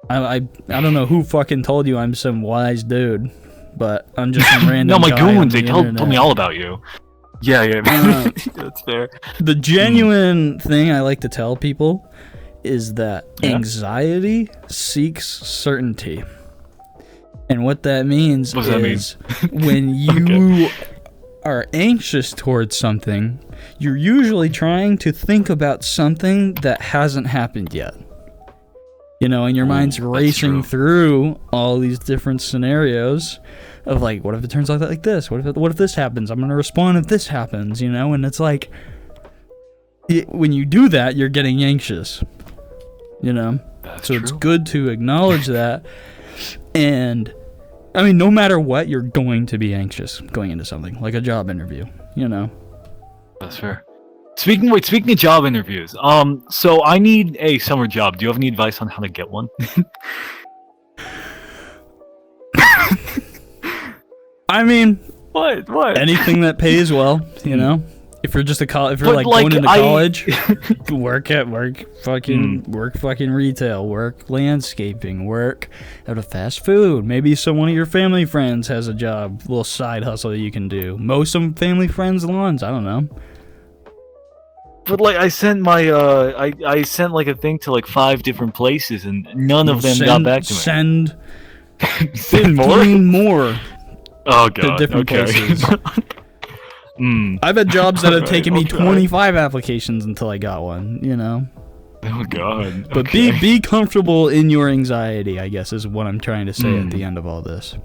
I don't know who fucking told you I'm some wise dude, but I'm just some random No, my guy on goons, the they told internet. me all about you. Yeah, that's fair. The genuine thing I like to tell people is that anxiety seeks certainty. And what that means What does that is when you are anxious towards something, you're usually trying to think about something that hasn't happened yet. And your mind's racing through all these different scenarios of like, what if it turns out like this? What if this happens? I'm gonna respond if this happens, And it's like, when you do that, you're getting anxious, That's so true. It's good to acknowledge that. And I mean, no matter what, you're going to be anxious going into something like a job interview, That's fair. Speaking of job interviews, so I need a summer job. Do you have any advice on how to get one? I mean, what? Anything that pays well, If you're just if you're But, going into college, work Hmm. fucking retail, work landscaping, work at a fast food. Maybe one of your family friends has a job, little side hustle that you can do. Mow some family friends' lawns. I don't know. But like I sent my I sent like a thing to like 5 different places and none of them got back to me. Send more? 15 more. Oh to god. different Okay. places. I've had jobs that have Alright, taken me I'll try. 25 applications until I got one, Oh god. But Okay. be comfortable in your anxiety, I guess, is what I'm trying to say at the end of all this.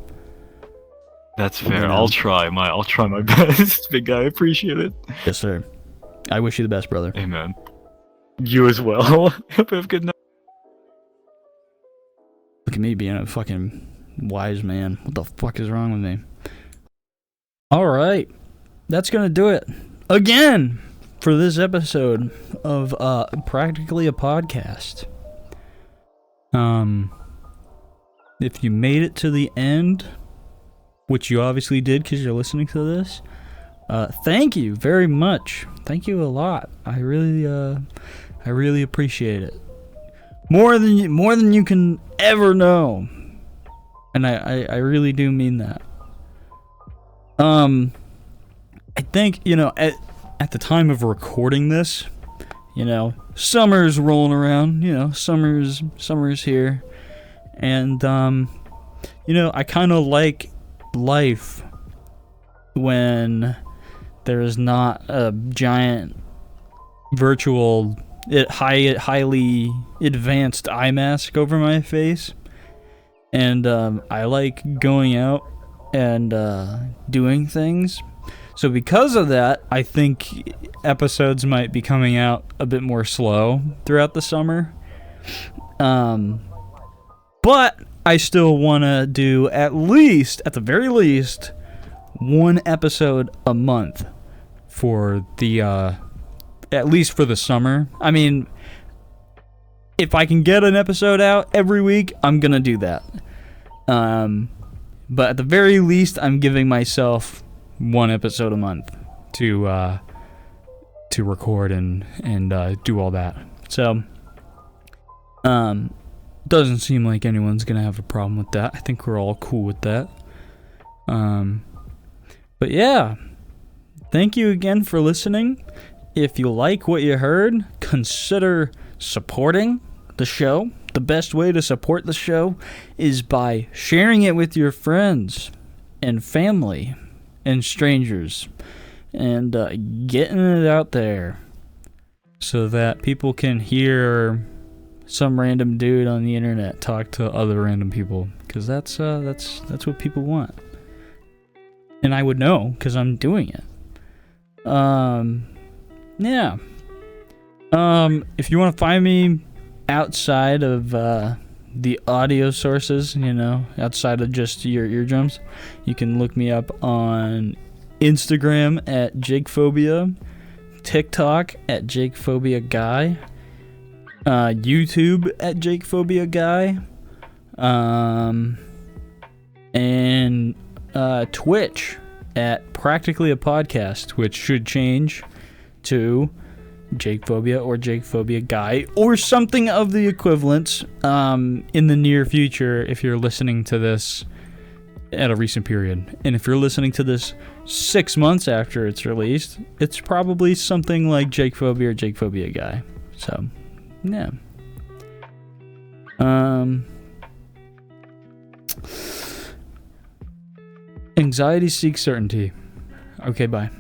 That's fair. I'll try my best, big guy. I appreciate it. Yes, sir. I wish you the best, brother. Amen. You as well. Hope you have a good night. Look at me being a fucking wise man. What the fuck is wrong with me? Alright. That's gonna do it. Again! For this episode of Practically a Podcast. If you made it to the end, which you obviously did because you're listening to this, thank you very much. Thank you a lot. I really appreciate it. More than you can ever know. And I really do mean that. I think, at the time of recording this, summer's rolling around, summer's here. And, I kind of like life when there's not a giant virtual, highly advanced eye mask over my face. And, I like going out and, doing things. So because of that, I think episodes might be coming out a bit more slow throughout the summer. But I still want to do at the very least, one episode a month for the, at least for the summer. I mean, if I can get an episode out every week, I'm going to do that. But at the very least, I'm giving myself one episode a month to record and do all that. So, doesn't seem like anyone's gonna have a problem with that. I think we're all cool with that. But yeah, thank you again for listening. If you like what you heard, consider supporting the show. The best way to support the show is by sharing it with your friends and family and strangers and getting it out there so that people can hear some random dude on the internet talk to other random people, because that's what people want. And I would know because I'm doing it. Yeah. If you want to find me outside of the audio sources, outside of just your eardrums, you can look me up on Instagram at Jakephobia, TikTok at JakePhobiaGuy, YouTube at JakePhobiaGuy, and Twitch at Practically a Podcast, which should change to Jakephobia or Jakephobia Guy or something of the equivalent in the near future if you're listening to this at a recent period. And if you're listening to this 6 months after it's released, it's probably something like Jakephobia or Jakephobia Guy. So, yeah. Anxiety seeks certainty. Okay, bye.